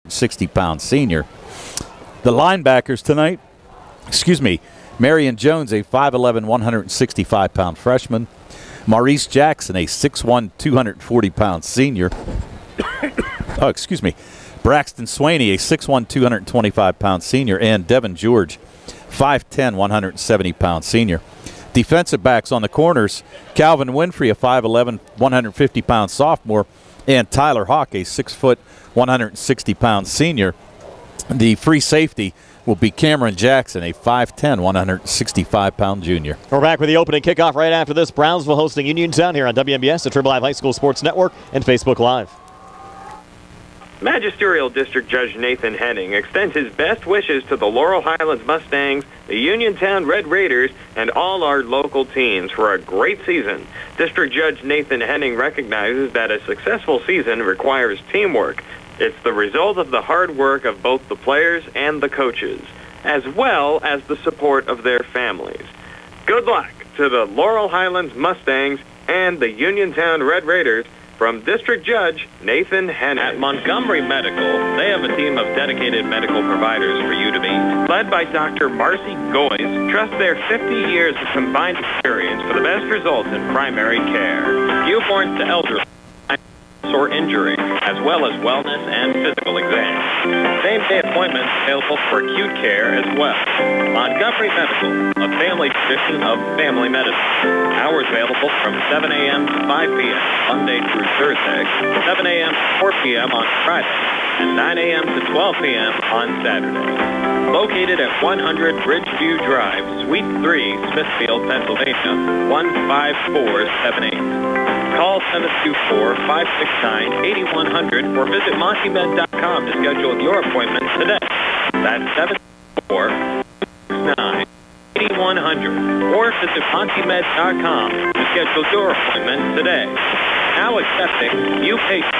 160-pound senior. The linebackers tonight, Marion Jones, a 5'11", 165-pound freshman. Maurice Jackson, a 6'1", 240-pound senior. Braxton Swaney, a 6'1", 225-pound senior. And Devin George, 5'10", 170-pound senior. Defensive backs on the corners, Calvin Winfrey, a 5'11", 150-pound sophomore. And Tyler Hawk, a 6', 160-pound senior. The free safety will be Cameron Jackson, a 5'10", 165-pound junior. We're back with the opening kickoff right after this. Brownsville hosting Uniontown here on WMBS, the Triple Live High School Sports Network, and Facebook Live. Magisterial District Judge Nathan Henning extends his best wishes to the Laurel Highlands Mustangs, the Uniontown Red Raiders, and all our local teams for a great season. District Judge Nathan Henning recognizes that a successful season requires teamwork. It's the result of the hard work of both the players and the coaches, as well as the support of their families. Good luck to the Laurel Highlands Mustangs and the Uniontown Red Raiders from District Judge Nathan Henning. At Montgomery Medical, they have a team of dedicated medical providers for you to meet. Led by Dr. Marcy Goyes, trust their 50 years of combined experience for the best results in primary care. Newborns to elderly or injury, as well as wellness and physical exams. Same-day appointments available for acute care as well. Montgomery Medical, a family tradition of family medicine. Hours available from 7 a.m. to 5 p.m. Monday through Thursday, 7 a.m. to 4 p.m. on Friday, and 9 a.m. to 12 p.m. on Saturday. Located at 100 Bridgeview Drive, Suite 3, Smithfield, Pennsylvania, 15478. Call 724-569-8100 or visit MontyMed.com to schedule your appointment today. That's 724-569-8100 or visit MontyMed.com to schedule your appointment today. Now accepting new patients.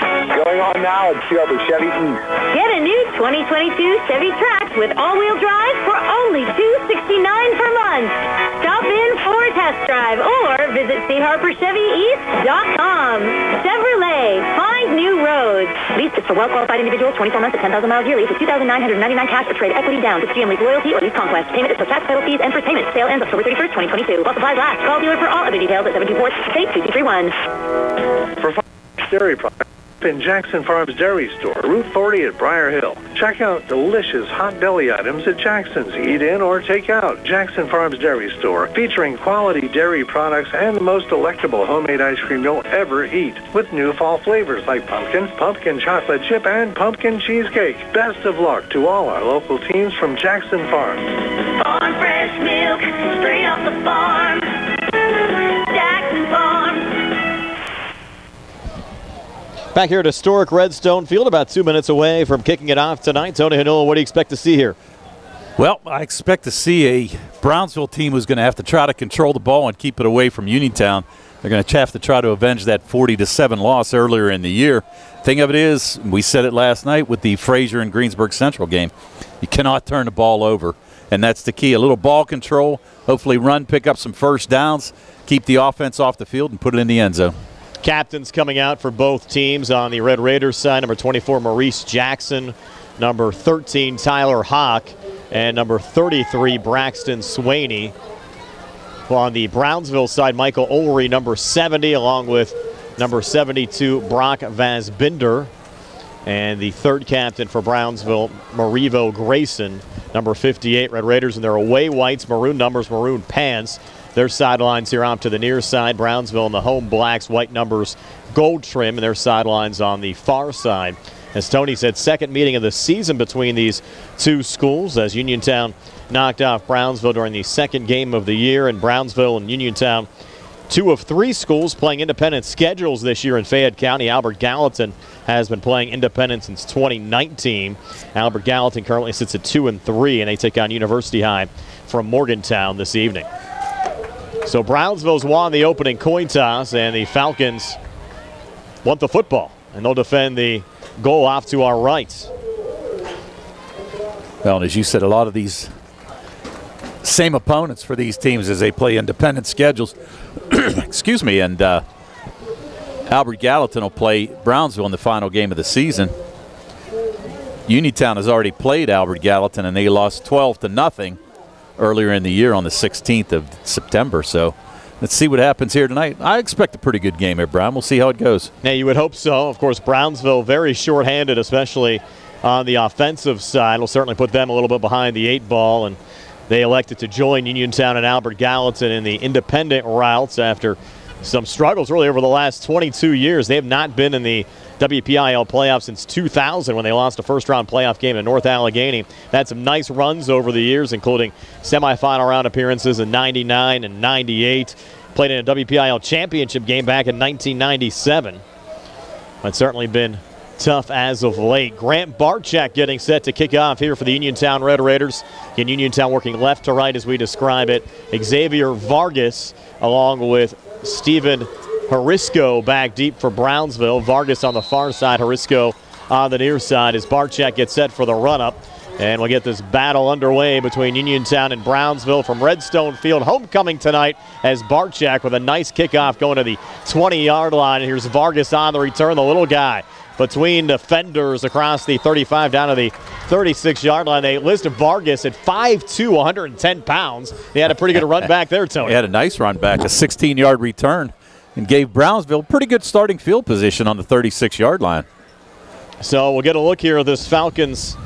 Going on now at Silver Chevy East. Get a new 2022 Chevy Trax with all-wheel drive for only $269 per month. Stop in for a test drive or visit CHarperChevyEast.com. Chevrolet, find new roads. Lease is for well-qualified individuals, 24 months at 10,000 miles yearly for $2,999 cash or trade equity down with GM Lease Loyalty or Lease Conquest. Payment is for tax, title fees, and first payment. Sale ends October 31st, 2022. While supplies last. Call dealer for all other details at 724-82231. For dairy products in Jackson Farms Dairy Store, Route 40 at Briar Hill. Check out delicious hot deli items at Jackson's. Eat in or take out. Jackson Farms Dairy Store, featuring quality dairy products and the most delectable homemade ice cream you'll ever eat, with new fall flavors like pumpkin, pumpkin chocolate chip, and pumpkin cheesecake. Best of luck to all our local teams from Jackson Farms. Farm fresh milk, straight off the farm. Jackson Farms. Back here at historic Redstone Field, about 2 minutes away from kicking it off tonight. Tony Hanola, what do you expect to see here? Well, I expect to see a Brownsville team who's going to have to try to control the ball and keep it away from Uniontown. They're going to have to try to avenge that 40-7 loss earlier in the year. Thing of it is, we said it last night with the Fraser and Greensburg Central game, you cannot turn the ball over, and that's the key. A little ball control, hopefully run, pick up some first downs, keep the offense off the field, and put it in the end zone. Captains coming out for both teams. On the Red Raiders side, number 24, Maurice Jackson, number 13, Tyler Hawk, and number 33, Braxton Swaney. On the Brownsville side, Michael Ulrey, number 70, along with number 72, Brock Vasbinder. And the third captain for Brownsville, Marivo Grayson, number 58. Red Raiders in their away whites, maroon numbers, maroon pants. Their sidelines here off to the near side. Brownsville in the home blacks, white numbers, gold trim, and their sidelines on the far side. As Tony said, second meeting of the season between these two schools as Uniontown knocked off Brownsville during the second game of the year. And Brownsville and Uniontown, two of three schools playing independent schedules this year in Fayette County. Albert Gallatin has been playing independent since 2019. Albert Gallatin currently sits at 2-3, and they take on University High from Morgantown this evening. So Brownsville's won the opening coin toss, and the Falcons want the football, and they'll defend the goal off to our right. Well, and as you said, a lot of these same opponents for these teams as they play independent schedules. Excuse me, and Albert Gallatin will play Brownsville in the final game of the season. Uniontown has already played Albert Gallatin, and they lost 12-0 earlier in the year on the 16th of September. So let's see what happens here tonight. I expect a pretty good game here, Brian. We'll see how it goes. Yeah, you would hope so. Of course, Brownsville very short-handed, especially on the offensive side. Will certainly put them a little bit behind the 8 ball, and they elected to join Uniontown and Albert Gallatin in the independent routes after some struggles really over the last 22 years. They have not been in the WPIL playoffs since 2000 when they lost a first-round playoff game in North Allegheny. They had some nice runs over the years, including semifinal round appearances in 99 and 98. Played in a WPIL championship game back in 1997. It's certainly been tough as of late. Grant Barczyk getting set to kick off here for the Uniontown Red Raiders. Again, Uniontown working left to right as we describe it. Xavier Vargas along with Stephen Harisco back deep for Brownsville. Vargas on the far side, Harisco on the near side as Barczyk gets set for the run-up. And we'll get this battle underway between Uniontown and Brownsville from Redstone Field. Homecoming tonight as Barczyk with a nice kickoff going to the 20-yard line. Here's Vargas on the return, the little guy between defenders across the 35 down to the 36-yard line. They listed Vargas at 5'2", 110 pounds. He had a pretty good run back there, Tony. He had a nice run back, a 16-yard return, and gave Brownsville pretty good starting field position on the 36-yard line. So we'll get a look here at this Falcons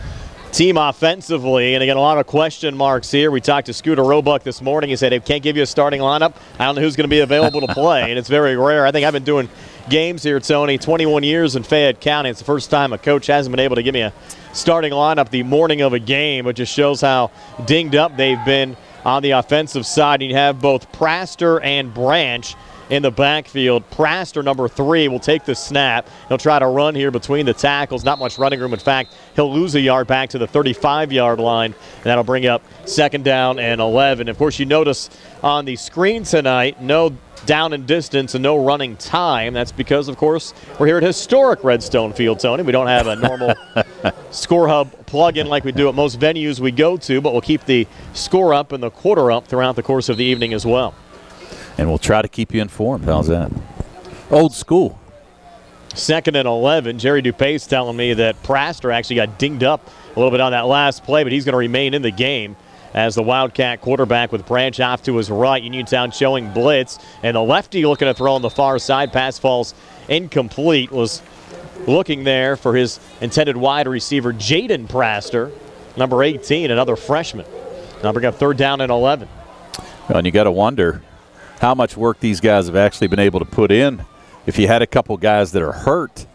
team offensively, and again, a lot of question marks here. We talked to Scooter Roebuck this morning. He said, "I can't give you a starting lineup. I don't know who's going to be available to play," and it's very rare. I think I've been doing games here, Tony, 21 years in Fayette County. It's the first time a coach hasn't been able to give me a starting lineup the morning of a game. It just shows how dinged up they've been on the offensive side. You have both Praster and Branch in the backfield. Praster, number 3, will take the snap. He'll try to run here between the tackles. Not much running room. In fact, he'll lose a yard back to the 35-yard line, and that'll bring up 2nd down and 11. Of course, you notice on the screen tonight, no down and distance and no running time. That's because, of course, we're here at historic Redstone Field, Tony. We don't have a normal Score Hub plug-in like we do at most venues we go to, but we'll keep the score up and the quarter up throughout the course of the evening as well. And we'll try to keep you informed. How's that? Old school. 2nd and 11. Jerry DuPay's telling me that Praster actually got dinged up a little bit on that last play, but he's going to remain in the game as the Wildcat quarterback with Branch off to his right. Uniontown showing blitz, and the lefty looking to throw on the far side. Pass falls incomplete. Was looking there for his intended wide receiver, Jaden Praster, number 18, another freshman. Now bring up 3rd down and 11. Well, and you got to wonder how much work these guys have actually been able to put in. If you had a couple guys that are hurt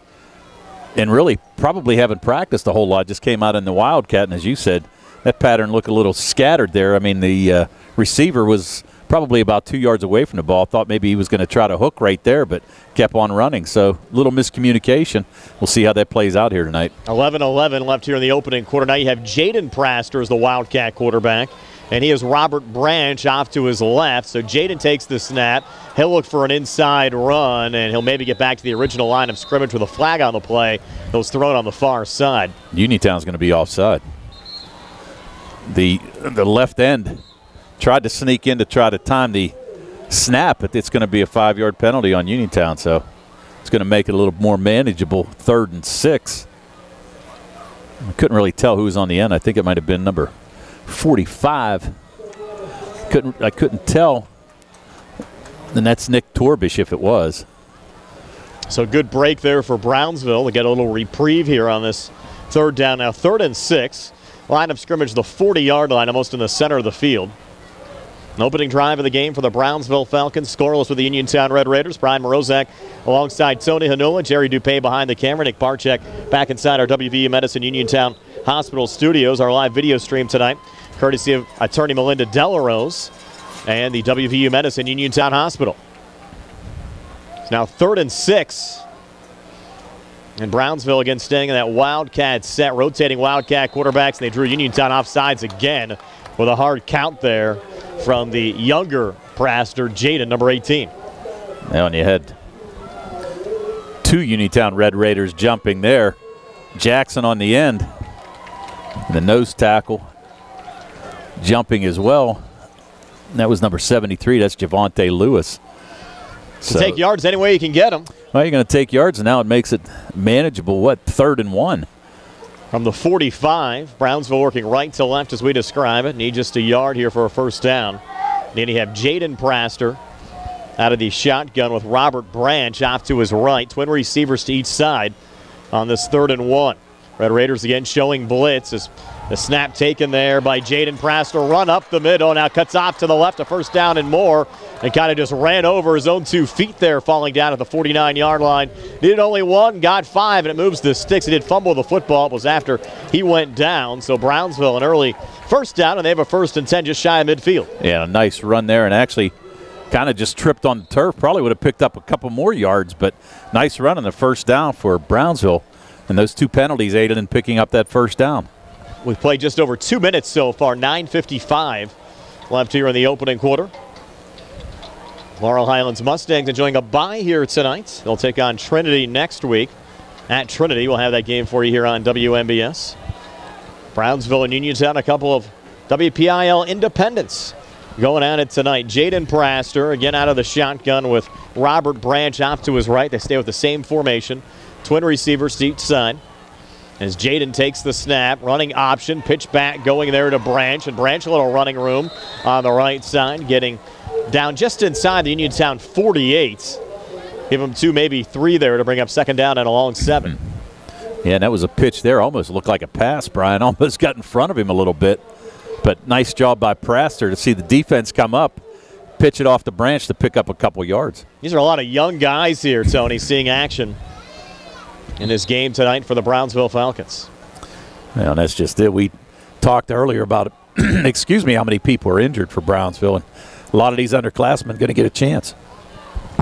and really probably haven't practiced a whole lot, just came out in the Wildcat, and as you said, that pattern looked a little scattered there. I mean, the receiver was probably about 2 yards away from the ball. Thought maybe he was going to try to hook right there, but kept on running. So a little miscommunication. We'll see how that plays out here tonight. 11-11 left here in the opening quarter. Now you have Jaden Praster as the Wildcat quarterback, and he has Robert Branch off to his left. So Jaden takes the snap. He'll look for an inside run, and he'll maybe get back to the original line of scrimmage with a flag on the play. It was thrown on the far side. Uniontown's going to be offside. The left end tried to sneak in to try to time the snap, but it's going to be a 5-yard penalty on Uniontown, so it's going to make it a little more manageable. 3rd and 6. I couldn't really tell who was on the end. I think it might have been number 45. I couldn't tell. And that's Nick Torbish if it was. So good break there for Brownsville to get a little reprieve here on this 3rd down. Now 3rd and 6. Line of scrimmage, the 40-yard line, almost in the center of the field. An opening drive of the game for the Brownsville Falcons. Scoreless with the Uniontown Red Raiders. Brian Morozak alongside Tony Hanula. Jerry DuPay behind the camera. Nick Barczyk back inside our WVU Medicine Uniontown Hospital studios. Our live video stream tonight, courtesy of attorney Melinda Delarose and the WVU Medicine Uniontown Hospital. It's now 3rd and 6. And Brownsville again staying in that Wildcat set, rotating Wildcat quarterbacks, and they drew Uniontown offsides again with a hard count there from the younger Praster, Jaden, number 18. Now, and you had 2 Uniontown Red Raiders jumping there. Jackson on the end, the nose tackle, jumping as well. And that was number 73. That's Javonte Lewis. So take yards any way you can get them. Well, you're going to take yards, and now it makes it manageable. 3rd and 1? From the 45, Brownsville working right to left as we describe it. Need just a yard here for a first down. Then you have Jaden Praster out of the shotgun with Robert Branch off to his right. Twin receivers to each side on this 3rd and 1. Red Raiders again showing blitz as the snap taken there by Jaden Praster. Run up the middle, now cuts off to the left, a first down and more. And kind of just ran over his own 2 feet there, falling down at the 49-yard line. Needed only 1, got 5, and it moves the sticks. He did fumble the football. It was after he went down. So Brownsville an early first down, and they have a 1st and 10 just shy of midfield. Yeah, a nice run there, and actually kind of just tripped on the turf. Probably would have picked up a couple more yards, but nice run on the first down for Brownsville. And those 2 penalties aided in picking up that first down. We've played just over 2 minutes so far, 9:55 left here in the opening quarter. Laurel Highlands Mustangs enjoying a bye here tonight. They'll take on Trinity next week. At Trinity, we'll have that game for you here on WMBS. Brownsville and Uniontown, a couple of WPIL independents going at it tonight. Jaden Praster, again out of the shotgun with Robert Branch off to his right. They stay with the same formation. Twin receivers to each side. As Jaden takes the snap, running option, pitch back going there to Branch. And Branch a little running room on the right side, getting down just inside the Uniontown 48. Give him 2, maybe 3 there to bring up 2nd down and a long 7. Yeah, and that was a pitch there. Almost looked like a pass, Brian. Almost got in front of him a little bit. But nice job by Praster to see the defense come up, pitch it off the Branch to pick up a couple yards. These are a lot of young guys here, Tony, seeing action in this game tonight for the Brownsville Falcons. Yeah, that's just it. We talked earlier about, excuse me, how many people are injured for Brownsville, and a lot of these underclassmen going to get a chance.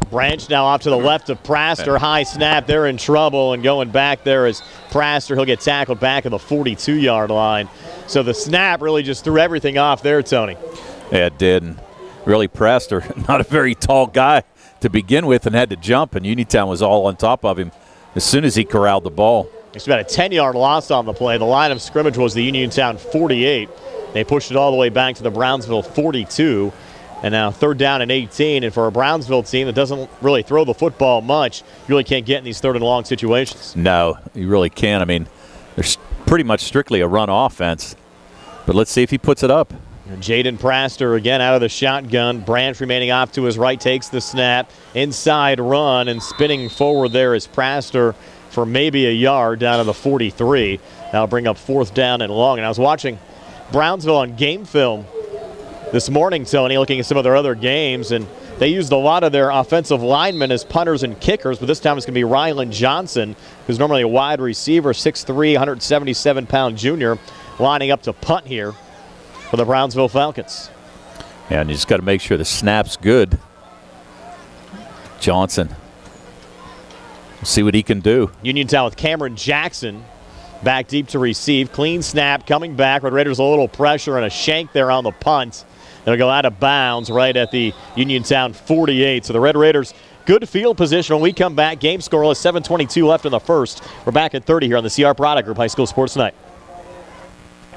Branch now off to the left of Praster. High snap. They're in trouble, and going back there is Praster. He'll get tackled back at the 42-yard line. So the snap really just threw everything off there, Tony. Yeah, it did. And really, Praster, not a very tall guy to begin with, and had to jump, and Uniontown was all on top of him as soon as he corralled the ball. It's about a 10-yard loss on the play. The line of scrimmage was the Uniontown 48. They pushed it all the way back to the Brownsville 42. And now 3rd down and 18. And for a Brownsville team that doesn't really throw the football much, you really can't get in these 3rd and long situations. No, you really can't. I mean, there's pretty much strictly a run offense. But let's see if he puts it up. Jaden Praster again out of the shotgun. Branch remaining off to his right, takes the snap. Inside run, and spinning forward there is Praster for maybe a yard down to the 43. That'll bring up 4th down and long. And I was watching Brownsville on game film this morning, Tony, looking at some of their other games, and they used a lot of their offensive linemen as punters and kickers, but this time it's going to be Rylan Johnson, who's normally a wide receiver, 6'3", 177-pound junior, lining up to punt here for the Brownsville Falcons. Yeah, and you just got to make sure the snap's good. Johnson. We'll see what he can do. Uniontown with Cameron Jackson back deep to receive. Clean snap coming back. Red Raiders a little pressure and a shank there on the punt. It'll go out of bounds right at the Uniontown 48. So the Red Raiders, good field position when we come back. Game scoreless, 7:22 left in the first. We're back at 30 here on the CR Product Group High School Sports Night.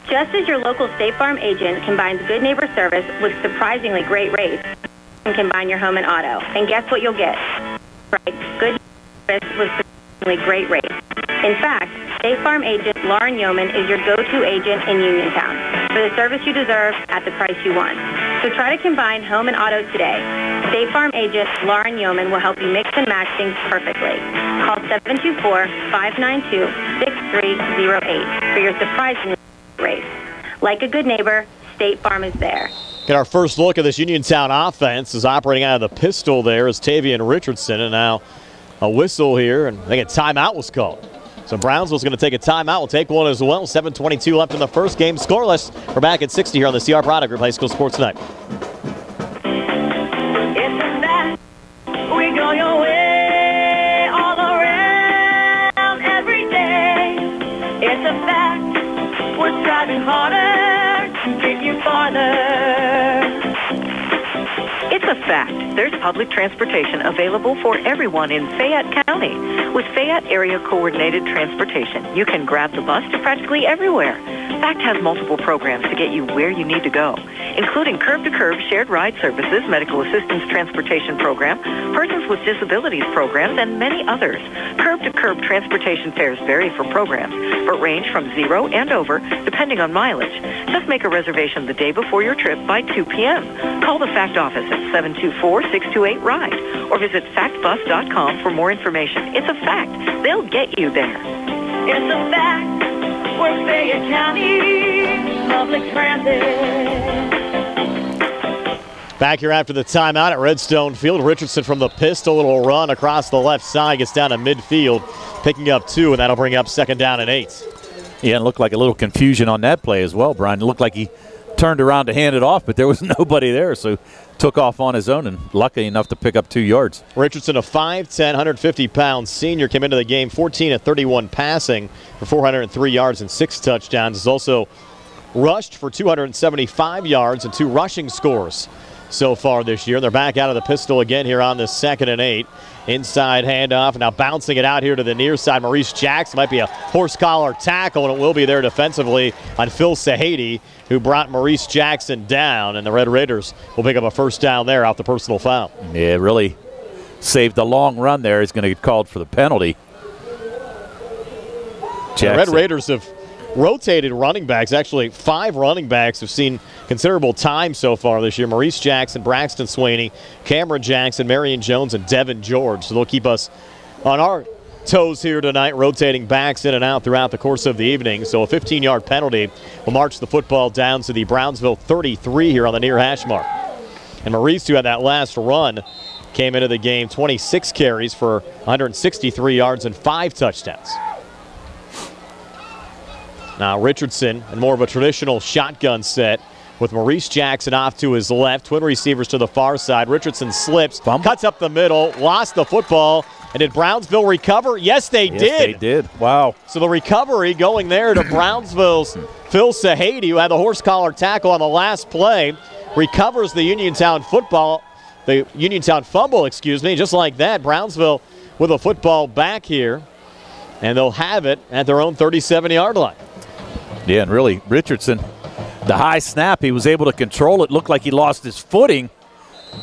Just as your local State Farm agent combines good neighbor service with surprisingly great rates, you can combine your home and auto. And guess what you'll get? Right, good service with surprisingly great rates. In fact, State Farm agent Lauren Yeoman is your go-to agent in Uniontown for the service you deserve at the price you want. So try to combine home and auto today. State Farm agent Lauren Yeoman will help you mix and match things perfectly. Call 724-592-6308 for your surprisingly race. Like a good neighbor, State Farm is there. Get our first look at this Uniontown offense is operating out of the pistol there is Tavian Richardson, and now a whistle here, and I think a timeout was called. So Brownsville's going to take a timeout. We'll take one as well. 7:22 left in the first game. Scoreless. We're back at 60 here on the CR Product Group High School Sports Night. We go your way all around every day. It's a fact. We're striving harder to get you farther. It's a fact. There's public transportation available for everyone in Fayette County. With Fayette Area Coordinated Transportation, you can grab the bus to practically everywhere. FACT has multiple programs to get you where you need to go, including curb-to-curb shared ride services, medical assistance transportation program, persons with disabilities programs, and many others. Curb-to-curb transportation fares vary for programs, but range from 0 and over, depending on mileage. Just make a reservation the day before your trip by 2 p.m. Call the FACT office at 724-628-RIDE or visit factbus.com for more information. It's a fact. They'll get you there. It's a fact. We're Fayette County Public Transit. Back here after the timeout at Redstone Field. Richardson from the pistol. Little run across the left side. Gets down to midfield, picking up 2, and that'll bring up 2nd down and 8. Yeah, it looked like a little confusion on that play as well, Brian. It looked like he turned around to hand it off, but there was nobody there, so took off on his own and lucky enough to pick up 2 yards. Richardson, a 5'10", 150-pound senior, came into the game 14 of 31 passing for 403 yards and 6 touchdowns. He's also rushed for 275 yards and 2 rushing scores so far this year. They're back out of the pistol again here on this 2nd and 8. Inside handoff, now bouncing it out here to the near side. Maurice Jackson might be a horse collar tackle, and it will be there defensively on Phil Sahady, who brought Maurice Jackson down, and the Red Raiders will pick up a 1st down there off the personal foul. Yeah, really saved a long run there. He's going to get called for the penalty. The Red Raiders have rotated running backs. Actually, 5 running backs have seen considerable time so far this year. Maurice Jackson, Braxton Swaney, Cameron Jackson, Marion Jones, and Devin George. So they'll keep us on our toes here tonight, rotating backs in and out throughout the course of the evening. So a 15-yard penalty will march the football down to the Brownsville 33 here on the near hash mark. And Maurice, who had that last run, came into the game 26 carries for 163 yards and 5 touchdowns. Now Richardson in more of a traditional shotgun set with Maurice Jackson off to his left. Twin receivers to the far side. Richardson slips, cuts up the middle, lost the football. And did Brownsville recover? Yes, they did. Yes, they did. Wow. So the recovery going there to Brownsville's Phil Sahady, who had the horse collar tackle on the last play, recovers the Uniontown fumble, just like that. Brownsville with a football back here, and they'll have it at their own 37-yard line. Yeah, and really, Richardson, the high snap, he was able to control it. Looked like he lost his footing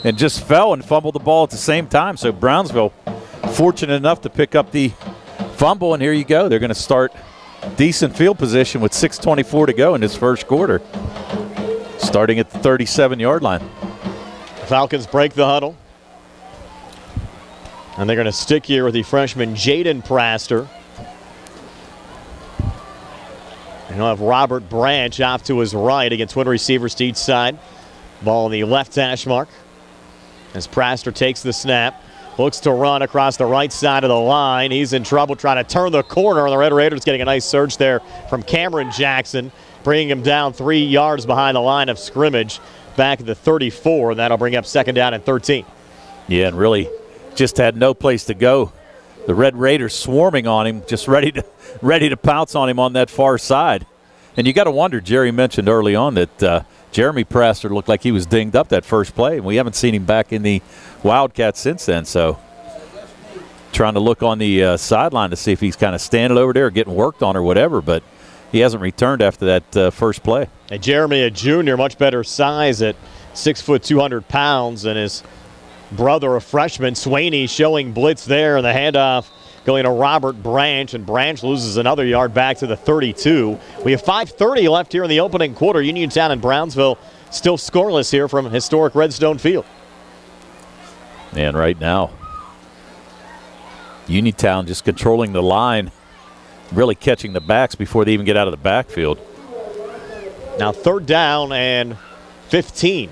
and just fell and fumbled the ball at the same time. So Brownsville fortunate enough to pick up the fumble, and here you go. They're going to start decent field position with 6:24 to go in this first quarter, starting at the 37-yard line. Falcons break the huddle, and they're going to stick here with the freshman Jaden Praster. And he'll have Robert Branch off to his right against twin receivers to each side. Ball on the left hash mark as Praster takes the snap. Looks to run across the right side of the line. He's in trouble trying to turn the corner, and the Red Raiders getting a nice surge there from Cameron Jackson, bringing him down 3 yards behind the line of scrimmage back at the 34. That'll bring up 2nd down and 13. Yeah, and really just had no place to go. The Red Raiders swarming on him, just ready to pounce on him on that far side. And you got to wonder, Jerry mentioned early on that Jeremy Praster looked like he was dinged up that first play, and we haven't seen him back in the Wildcats since then. So trying to look on the sideline to see if he's kind of standing over there getting worked on or whatever, but he hasn't returned after that first play. And Jeremy, a junior, much better size at 6 foot 200 pounds, and his brother, a freshman, Swaney, showing blitz there, and the handoff going to Robert Branch, and Branch loses another yard back to the 32. We have 5:30 left here in the opening quarter. Uniontown and Brownsville still scoreless here from historic Redstone Field. And right now, Uniontown just controlling the line, really catching the backs before they even get out of the backfield. Now 3rd down and 15.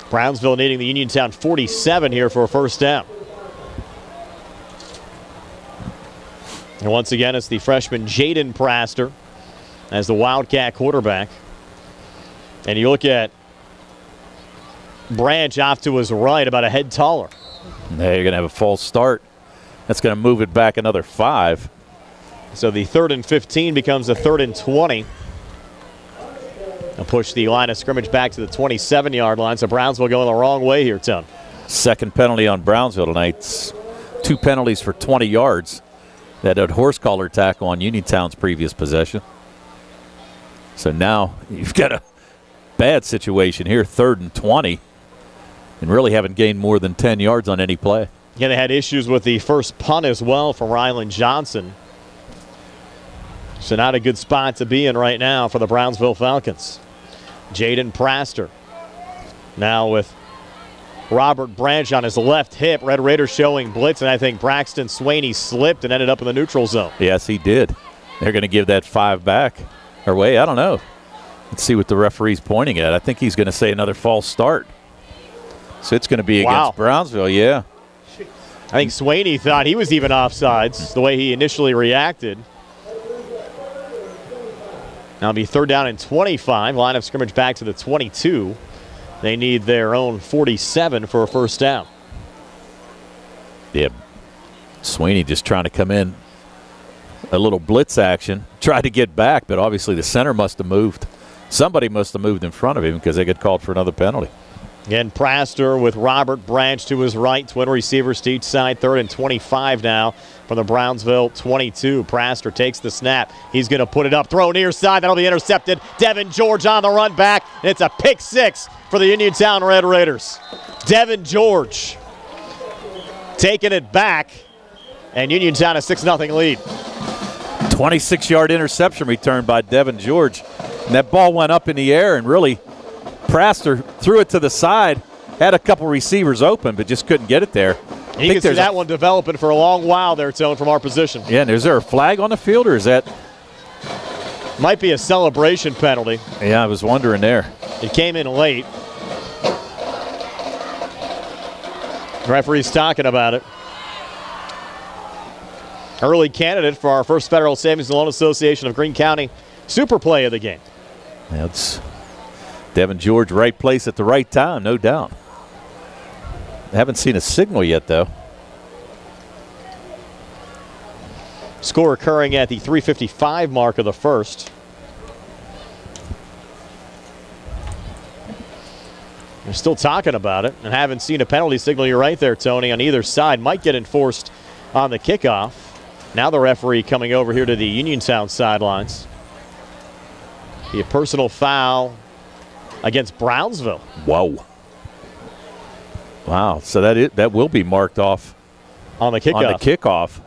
Brownsville needing the Uniontown 47 here for a 1st down. And once again, it's the freshman Jaden Praster as the Wildcat quarterback. And you look at Branch off to his right, about a head taller. Now you're going to have a false start. That's going to move it back another 5. So the 3rd and 15 becomes the 3rd and 20. They'll push the line of scrimmage back to the 27-yard line. So Brownsville going the wrong way here, Tone. Second penalty on Brownsville tonight. 2 penalties for 20 yards. That horse collar tackle on Uniontown's previous possession. So now you've got a bad situation here, 3rd and 20, and really haven't gained more than 10 yards on any play. Yeah, they had issues with the first punt as well from Ryland Johnson. So not a good spot to be in right now for the Brownsville Falcons. Jaden Praster now with Robert Branch on his left hip. Red Raiders showing blitz, and I think Braxton Swaney slipped and ended up in the neutral zone. Yes, he did. They're going to give that 5 back. Or wait, I don't know. Let's see what the referee's pointing at. I think he's going to say another false start. So it's going to be against Brownsville, yeah. I think Swaney thought he was even offsides the way he initially reacted. Now it'll be 3rd down and 25. Line of scrimmage back to the 22. They need their own 47 for a first down. Yeah. Swaney just trying to come in. A little blitz action. Tried to get back, but obviously the center must have moved. Somebody must have moved in front of him because they get called for another penalty. Again, Praster with Robert Branch to his right. Twin receivers to each side. 3rd and 25 now from the Brownsville 22. Praster takes the snap. He's going to put it up. Throw near side. That'll be intercepted. Devin George on the run back. And it's a pick 6 for the Uniontown Red Raiders. Devin George taking it back. And Uniontown a 6-0 lead. 26-yard interception return by Devin George. And that ball went up in the air, and really Praster threw it to the side, had a couple receivers open, but just couldn't get it there. You can see that one developing for a long while there, Tone, from our position. Yeah, and is there a flag on the field, or is that? Might be a celebration penalty. Yeah, I was wondering there. It came in late. The referee's talking about it. Early candidate for our first Federal Savings and Loan Association of Greene County super play of the game. That's Devin George, right place at the right time, no doubt. Haven't seen a signal yet, though. Score occurring at the 3:55 mark of the first. They're still talking about it and haven't seen a penalty signal. You're right there, Tony, on either side. Might get enforced on the kickoff. Now the referee coming over here to the Uniontown sidelines. Be a personal foul against Brownsville. Whoa. Wow, so that will be marked off on the kickoff.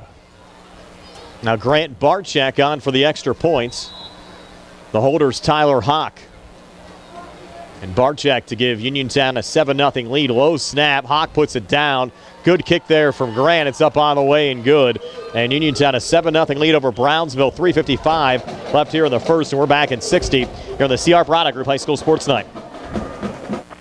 Now Grant Barczyk on for the extra points. The holder's Tyler Hawk. And Barczyk to give Uniontown a 7-0 lead. Low snap. Hawk puts it down. Good kick there from Grant. It's up on the way and good. And Uniontown a 7-0 lead over Brownsville. 3:55 left here in the first, and we're back in 60 here on the CR Product Group High School Sports Night.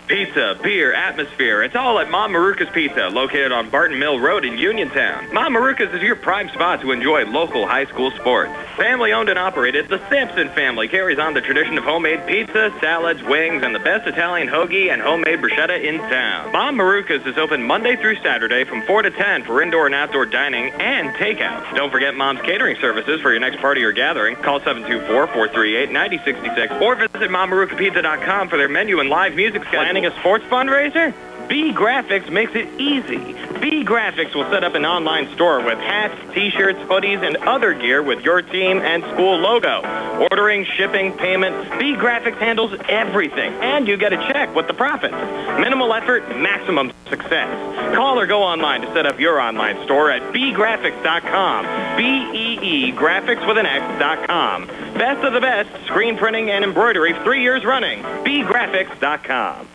Pizza, beer, atmosphere, it's all at Mom Maruka's Pizza, located on Barton Mill Road in Uniontown. Mom Maruka's is your prime spot to enjoy local high school sports. Family owned and operated, the Sampson family carries on the tradition of homemade pizza, salads, wings, and the best Italian hoagie and homemade bruschetta in town. Mom Maruka's is open Monday through Saturday from 4 to 10 for indoor and outdoor dining and takeout. Don't forget Mom's catering services for your next party or gathering. Call 724-438-9066 or visit MomMarukaPizza.com for their menu and live music schedule. A sports fundraiser? B Graphics makes it easy. B Graphics will set up an online store with hats, t-shirts, hoodies, and other gear with your team and school logo. Ordering, shipping, payment, B Graphics handles everything, and you get a check with the profits. Minimal effort, maximum success. Call or go online to set up your online store at bgraphics.com. B-E-E Graphics with an X.com. Best of the best, screen printing and embroidery 3 years running. bgraphics.com.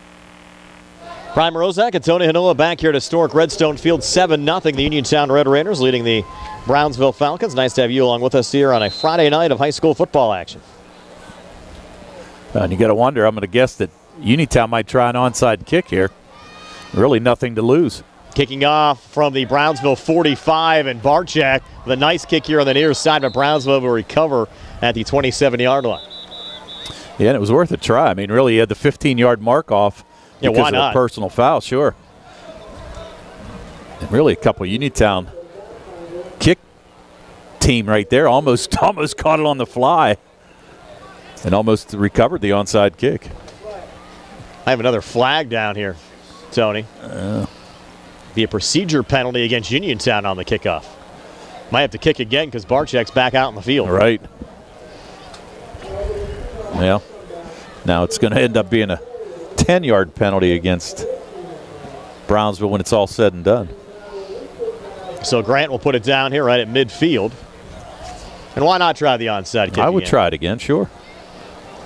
Prime Rozak and Tony Hanoa back here at historic Redstone Field. 7-0. The Uniontown Red Raiders leading the Brownsville Falcons. Nice to have you along with us here on a Friday night of high school football action. And you got to wonder, I'm going to guess that Uniontown might try an onside kick here. Really nothing to lose. Kicking off from the Brownsville 45, and Barczyk with a nice kick here on the near side, but Brownsville will recover at the 27-yard line. Yeah, and it was worth a try. I mean, really, he had the 15-yard mark off. Yeah, because why not? Of a personal foul, sure. And really a couple of Uniontown kick team right there. Almost caught it on the fly and almost recovered the onside kick. I have another flag down here, Tony. Be a procedure penalty against Uniontown on the kickoff. Might have to kick again because Barczyk's back out in the field. Right. Well, now it's going to end up being a 10-yard penalty against Brownsville when it's all said and done. So Grant will put it down here right at midfield. And why not try the onside kick I would again? try it again, sure.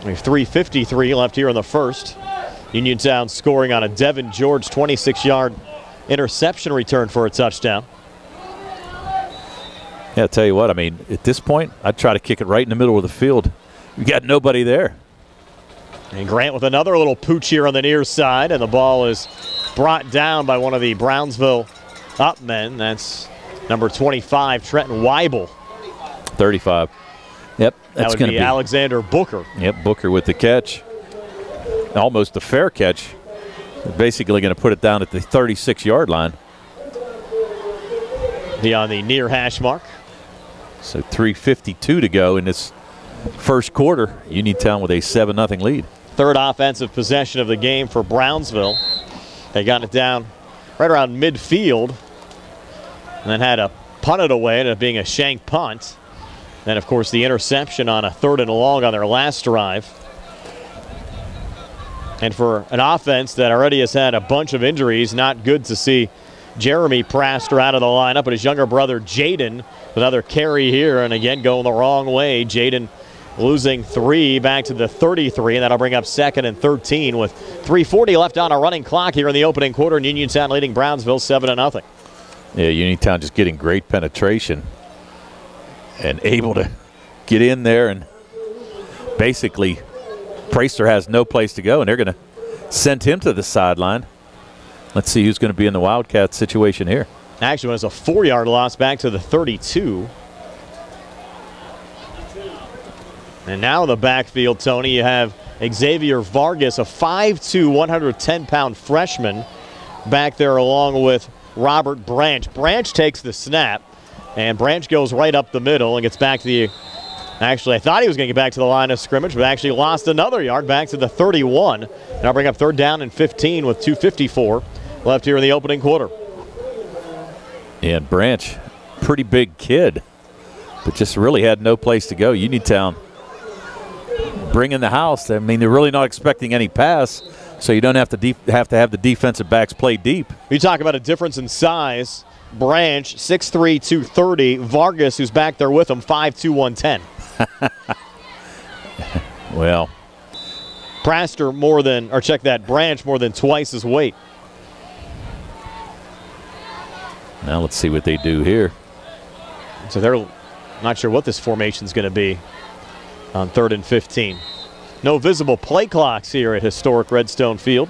We have 3:53 left here in the first. Uniontown scoring on a Devin George 26-yard interception return for a touchdown. Yeah, I'll tell you what, I mean, at this point, I'd try to kick it right in the middle of the field. You got nobody there. And Grant with another little pooch here on the near side, and the ball is brought down by one of the Brownsville up men. That's number 25, Trenton Weibel. 35. Yep, that's that going would to be Alexander Booker. Yep, Booker with the catch. Almost a fair catch. Basically going to put it down at the 36-yard line. He on the near hash mark. So 3:52 to go in this first quarter. Uniontown with a 7-0 lead. Third offensive possession of the game for Brownsville. They got it down right around midfield and then had to punt it away, ended up being a shank punt. Then, of course, the interception on a 3rd and long on their last drive. And for an offense that already has had a bunch of injuries, not good to see Jeremy Praster out of the lineup, but his younger brother Jaden, another carry here, and again going the wrong way. Jaden losing 3 back to the 33, and that'll bring up 2nd and 13 with 3:40 left on a running clock here in the opening quarter, and Uniontown leading Brownsville 7-0. Yeah, Uniontown just getting great penetration and able to get in there, and basically Praster has no place to go, and they're going to send him to the sideline. Let's see who's going to be in the Wildcat situation here. Actually, it was a 4-yard loss back to the 32. And now in the backfield, Tony, you have Xavier Vargas, a 5'2", 110-pound freshman, back there along with Robert Branch. Branch takes the snap, and Branch goes right up the middle and gets back to the – actually, I thought he was going to get back to the line of scrimmage, but actually lost another yard back to the 31. And I'll bring up 3rd down and 15 with 2:54 left here in the opening quarter. Yeah, and Branch, pretty big kid, but just really had no place to go. Uniontown bringing the house. I mean, they're really not expecting any pass, so you don't have to have the defensive backs play deep. You talk about a difference in size. Branch, 6'3", 230. Vargas, who's back there with him, 5'2", 110. Well, Praster Branch more than twice his weight. now let's see what they do here. So they're not sure what this formation's going to be on 3rd and 15. No visible play clocks here at historic Redstone Field.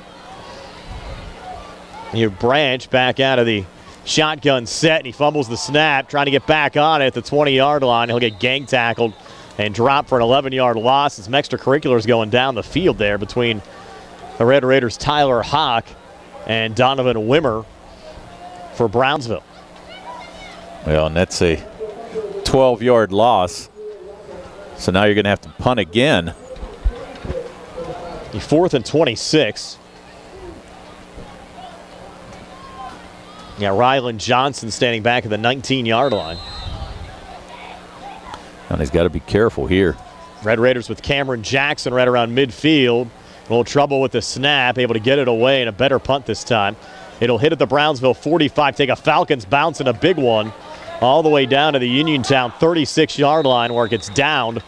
You have Branch back out of the shotgun set, and he fumbles the snap, trying to get back on it at the 20-yard line. He'll get gang tackled and drop for an 11-yard loss. Some extracurriculars going down the field there between the Red Raiders' Tyler Hawk and Donovan Wimmer for Brownsville. Well, and that's a 12-yard loss. So now you're going to have to punt again. 4th and 26. Yeah, Rylan Johnson standing back at the 19-yard line. And he's got to be careful here. Red Raiders with Cameron Jackson right around midfield. A little trouble with the snap, able to get it away, and a better punt this time. It'll hit at the Brownsville 45, take a Falcons bounce and a big one all the way down to the Uniontown 36-yard line where it gets downed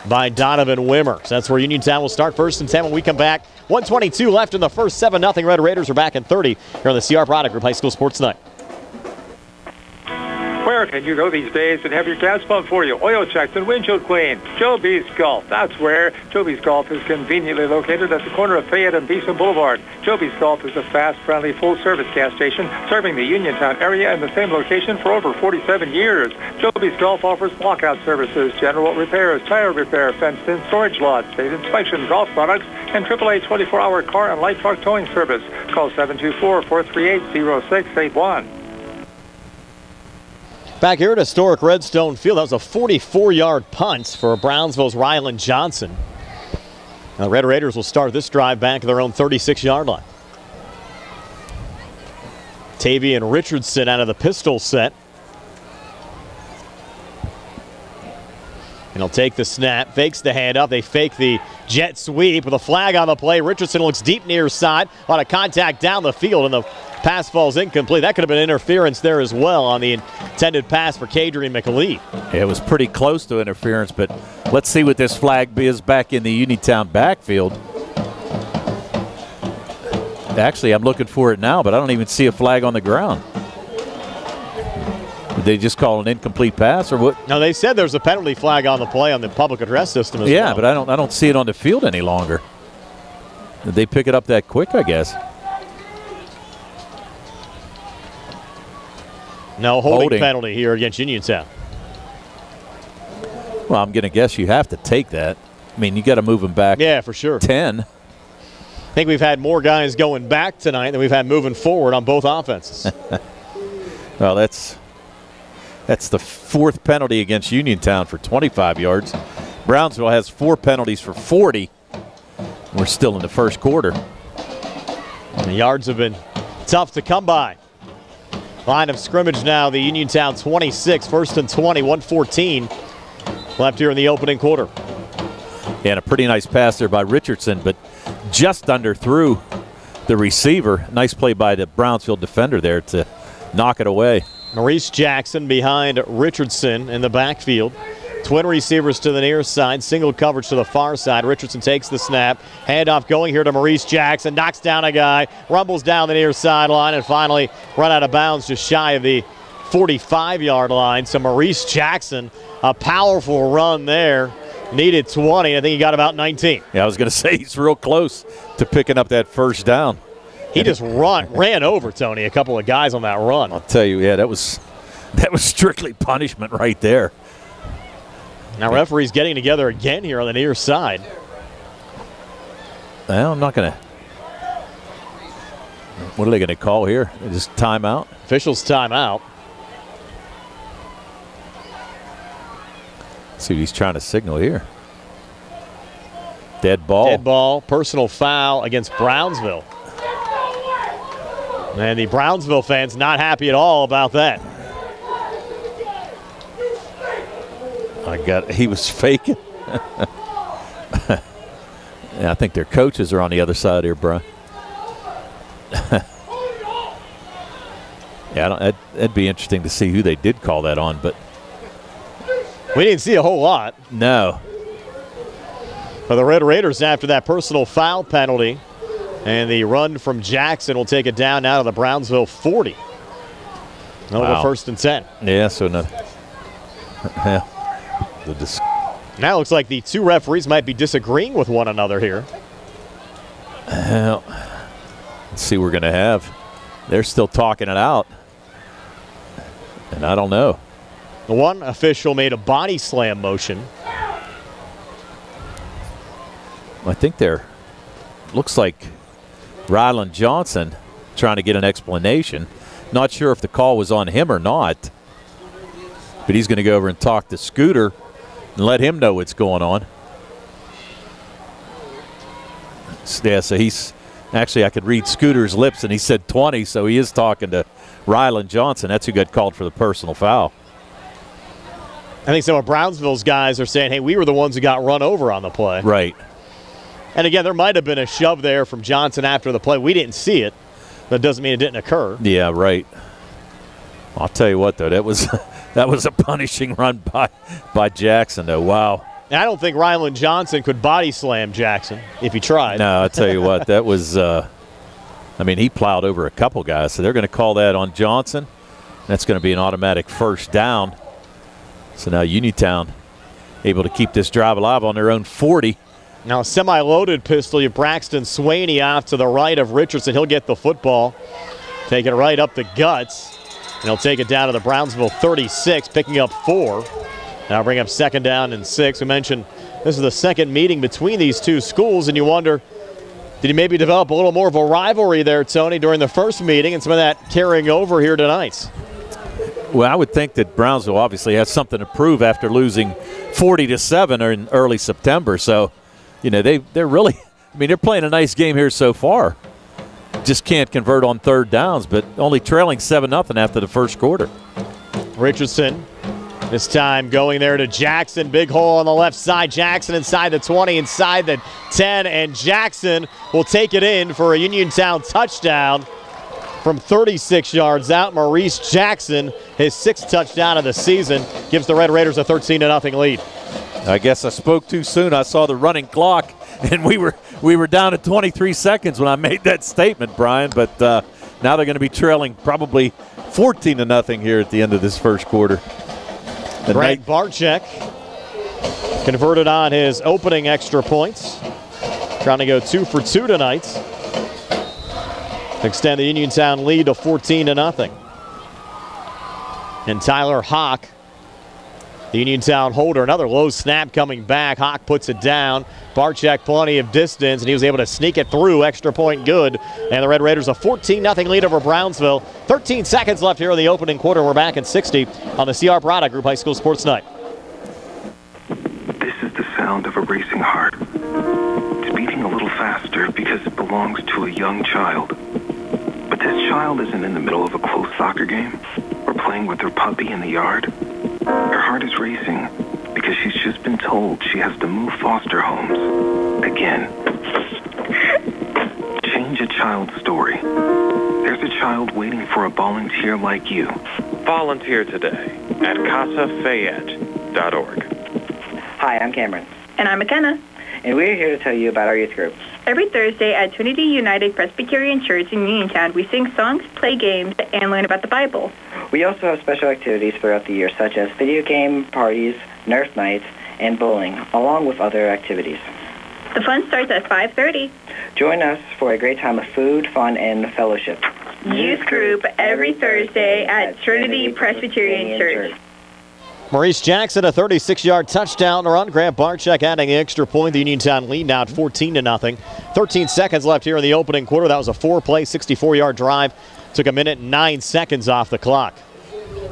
by Donovan Wimmer. So that's where Uniontown will start 1st and 10 when we come back. 1:22 left in the first. 7-0 Red Raiders are back in 30 here on the CR Product Group High School Sports Night. Where can you go these days and have your gas pumped for you? Oil checks and windshield clean. Joe B's Golf. That's where. Joe B's Golf is conveniently located at the corner of Fayette and Beeson Boulevard. Joe B's Golf is a fast, friendly, full-service gas station serving the Uniontown area in the same location for over 47 years. Joe B's Golf offers lockout services, general repairs, tire repair, fenced-in storage lots, state inspection, golf products, and AAA 24-hour car and light truck towing service. Call 724-438-0681. Back here at historic Redstone Field, that was a 44-yard punt for Brownsville's Rylan Johnson. Now the Red Raiders will start this drive back at their own 36-yard line. Tavian Richardson out of the pistol set. he'll take the snap, fakes the handoff. They fake the jet sweep with a flag on the play. Richardson looks deep near side. A lot of contact down the field, and the pass falls incomplete. That could have been interference there as well on the intended pass for Kadrian McLeod. It was pretty close to interference, but let's see what this flag is back in the Uniontown backfield. Actually, I'm looking for it now, but I don't even see a flag on the ground. Did they just call an incomplete pass or what? No, they said there's a penalty flag on the play on the public address system as well. Yeah, but I don't see it on the field any longer. Did they pick it up that quick, I guess? No holding penalty here against Uniontown. Well, I'm going to guess you have to take that. I mean, you got to move them back. Yeah, for sure. 10. I think we've had more guys going back tonight than we've had moving forward on both offenses. Well, that's the fourth penalty against Uniontown for 25 yards. Brownsville has 4 penalties for 40. We're still in the first quarter. The yards have been tough to come by. Line of scrimmage now, the Uniontown 26, 1st and 20, 1:14 left here in the opening quarter. Yeah, and a pretty nice pass there by Richardson, but just underthrew the receiver. Nice play by the Brownsville defender there to knock it away. Maurice Jackson behind Richardson in the backfield. Twin receivers to the near side, single coverage to the far side. Richardson takes the snap. Handoff going here to Maurice Jackson. Knocks down a guy, rumbles down the near sideline, and finally run out of bounds just shy of the 45-yard line. So Maurice Jackson, a powerful run there. Needed 20. I think he got about 19. Yeah, I was going to say he's real close to picking up that first down. He just ran over, Tony, a couple of guys on that run. I'll tell you, yeah, that was strictly punishment right there. Now referees getting together again here on the near side. Well, I'm not going to. What are they going to call here? Just timeout? Officials timeout. Let's see what he's trying to signal here. Dead ball. Dead ball, personal foul against Brownsville. And the Brownsville fans not happy at all about that. He was faking. Yeah, I think their coaches are on the other side here, Brian. Yeah, that'd be interesting to see who they did call that on, but we didn't see a whole lot. No. But the Red Raiders, after that personal foul penalty and the run from Jackson, will take it down now to the Brownsville 40. Over 1st and 10. Yeah, so no. Yeah. Now it looks like the two referees might be disagreeing with one another here. Well, let's see what we're going to have. They're still talking it out. And I don't know. The one official made a body slam motion. I think looks like Ryland Johnson trying to get an explanation. Not sure if the call was on him or not. But he's going to go over and talk to Scooter and let him know what's going on. Yeah, so he's actually, I could read Scooter's lips, and he said 20, so he is talking to Ryland Johnson. That's who got called for the personal foul. I think some of Brownsville's guys are saying, hey, we were the ones who got run over on the play. Right. And again, there might have been a shove there from Johnson after the play. We didn't see it. That doesn't mean it didn't occur. Yeah, right. I'll tell you what, though, that was a punishing run by Jackson, though. Wow. And I don't think Ryland Johnson could body slam Jackson if he tried. No, I'll tell you what, that was he plowed over a couple guys, so they're going to call that on Johnson. That's going to be an automatic first down. So now Uniontown able to keep this drive alive on their own 40. Now a semi-loaded pistol. You Braxton Swaney off to the right of Richardson. He'll get the football. Take it right up the guts. And he'll take it down to the Brownsville 36, picking up 4. Now bring up 2nd down and 6. We mentioned this is the second meeting between these two schools, and you wonder, did he maybe develop a little more of a rivalry there, Tony, during the first meeting, and some of that carrying over here tonight? Well, I would think that Brownsville obviously has something to prove after losing 40-7 in early September. So, they're really, they're playing a nice game here so far. Just can't convert on 3rd downs, but only trailing 7-0 after the first quarter. Richardson This time going there to Jackson. Big hole on the left side. Jackson inside the 20, inside the 10, and Jackson will take it in for a Uniontown touchdown from 36 yards out. Maurice Jackson, his 6th touchdown of the season, gives the Red Raiders a 13-0 lead. I guess I spoke too soon. I saw the running clock, and we were down to 23 seconds when I made that statement, Brian. But now they're going to be trailing probably 14-0 here at the end of this first quarter. Greg Barczyk converted on his opening extra points. Trying to go 2 for 2 tonight. Extend the Uniontown lead to 14-0. And Tyler Hawk, the Uniontown holder, another low snap coming back. Hawk puts it down. Barczyk plenty of distance, and he was able to sneak it through. Extra point good. And the Red Raiders a 14-0 lead over Brownsville. 13 seconds left here in the opening quarter. We're back at 60 on the CR Product Group High School Sports Night. This is the sound of a racing heart. It's beating a little faster because it belongs to a young child. But this child isn't in the middle of a close soccer game or playing with her puppy in the yard. Her heart is racing because she's just been told she has to move foster homes again. Change a child's story. There's a child waiting for a volunteer like you. Volunteer today at CasaFayette.org. Hi, I'm Cameron. And I'm McKenna. And we're here to tell you about our youth group. Every Thursday at Trinity United Presbyterian Church in Uniontown, we sing songs, play games, and learn about the Bible. We also have special activities throughout the year, such as video game parties, Nerf nights, and bowling, along with other activities. The fun starts at 5:30. Join us for a great time of food, fun, and fellowship. Youth group every Thursday at Trinity Presbyterian Church. Maurice Jackson, a 36-yard touchdown run. Grant Barczyk adding an extra point. The Uniontown lead now at 14-0. 13 seconds left here in the opening quarter. That was a 4-play, 64-yard drive. Took a minute and 9 seconds off the clock.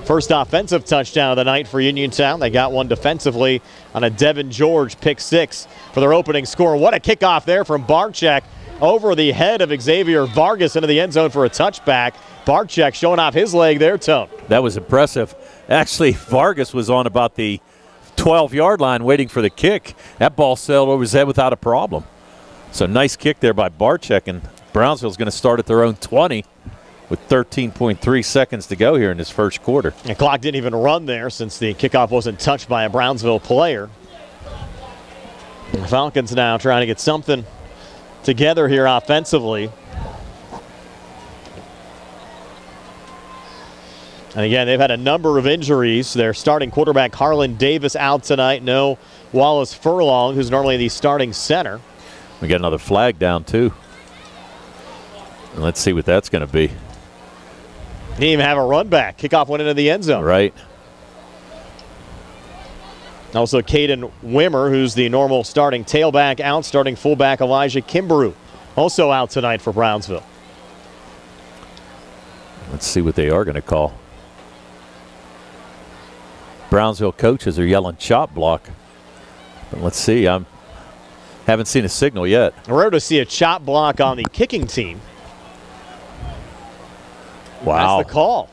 First offensive touchdown of the night for Uniontown. They got one defensively on a Devin George pick 6 for their opening score. What a kickoff there from Barczyk over the head of Xavier Vargas into the end zone for a touchback. Barczyk showing off his leg there, Tone. That was impressive. Actually, Vargas was on about the 12-yard line waiting for the kick. That ball sailed over his head without a problem. So nice kick there by Barczyk, and Brownsville's going to start at their own 20 with 13.3 seconds to go here in this first quarter. The clock didn't even run there since the kickoff wasn't touched by a Brownsville player. The Falcons now trying to get something together here offensively. And again, they've had a number of injuries. Their starting quarterback, Harlan Davis, out tonight. No Wallace Furlong, who's normally the starting center. We got another flag down, too. And let's see what that's going to be. Didn't even have a run back. Kickoff went into the end zone. Right. Also, Caden Wimmer, who's the normal starting tailback, out. Starting fullback, Elijah Kimbrough, also out tonight for Brownsville. Let's see what they are going to call. Brownsville coaches are yelling chop block. But let's see. Haven't seen a signal yet. Rare to see a chop block on the kicking team. Wow. That's the call.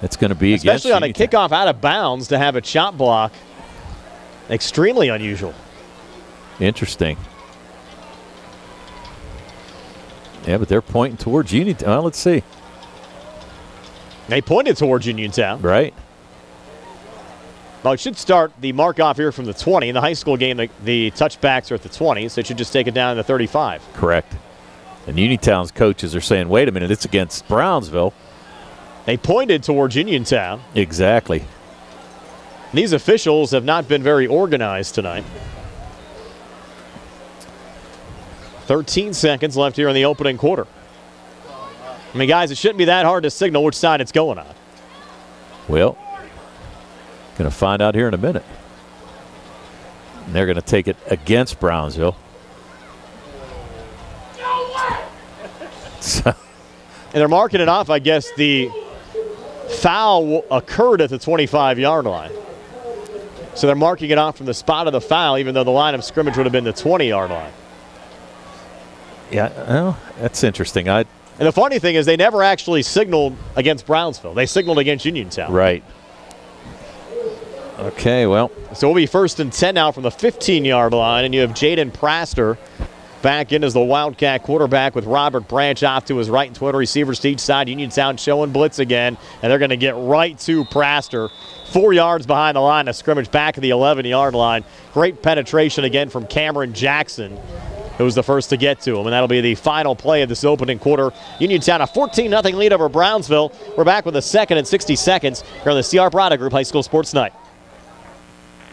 It's going to be especially on a Uniontown. kickoff out of bounds to have a chop block. Extremely unusual. Interesting. Yeah, but they're pointing towards Uniontown. Well, let's see. They pointed towards Uniontown. Right. Well, it should start the mark off here from the 20. In the high school game, the touchbacks are at the 20, so it should just take it down to the 35. Correct. And Uniontown's coaches are saying, wait a minute, it's against Brownsville. They pointed towards Uniontown. Exactly. These officials have not been very organized tonight. 13 seconds left here in the opening quarter. I mean, guys, it shouldn't be that hard to signal which side it's going on. Well, going to find out here in a minute. And they're going to take it against Brownsville. And they're marking it off, I guess, the foul occurred at the 25-yard line. So they're marking it off from the spot of the foul, even though the line of scrimmage would have been the 20-yard line. Yeah, well, that's interesting. And the funny thing is they never actually signaled against Brownsville. They signaled against Uniontown. Right. Okay, well. So we'll be 1st and 10 now from the 15-yard line, and you have Jaden Praster back in as the Wildcat quarterback with Robert Branch off to his right and 12 receivers to each side. Uniontown showing blitz again, and they're going to get right to Praster. 4 yards behind the line of scrimmage, back at the 11-yard line. Great penetration again from Cameron Jackson, who was the first to get to him, and that'll be the final play of this opening quarter. Uniontown a 14-0 lead over Brownsville. We're back with the 2nd and 60 seconds here on the CR Product Group High School Sports Night.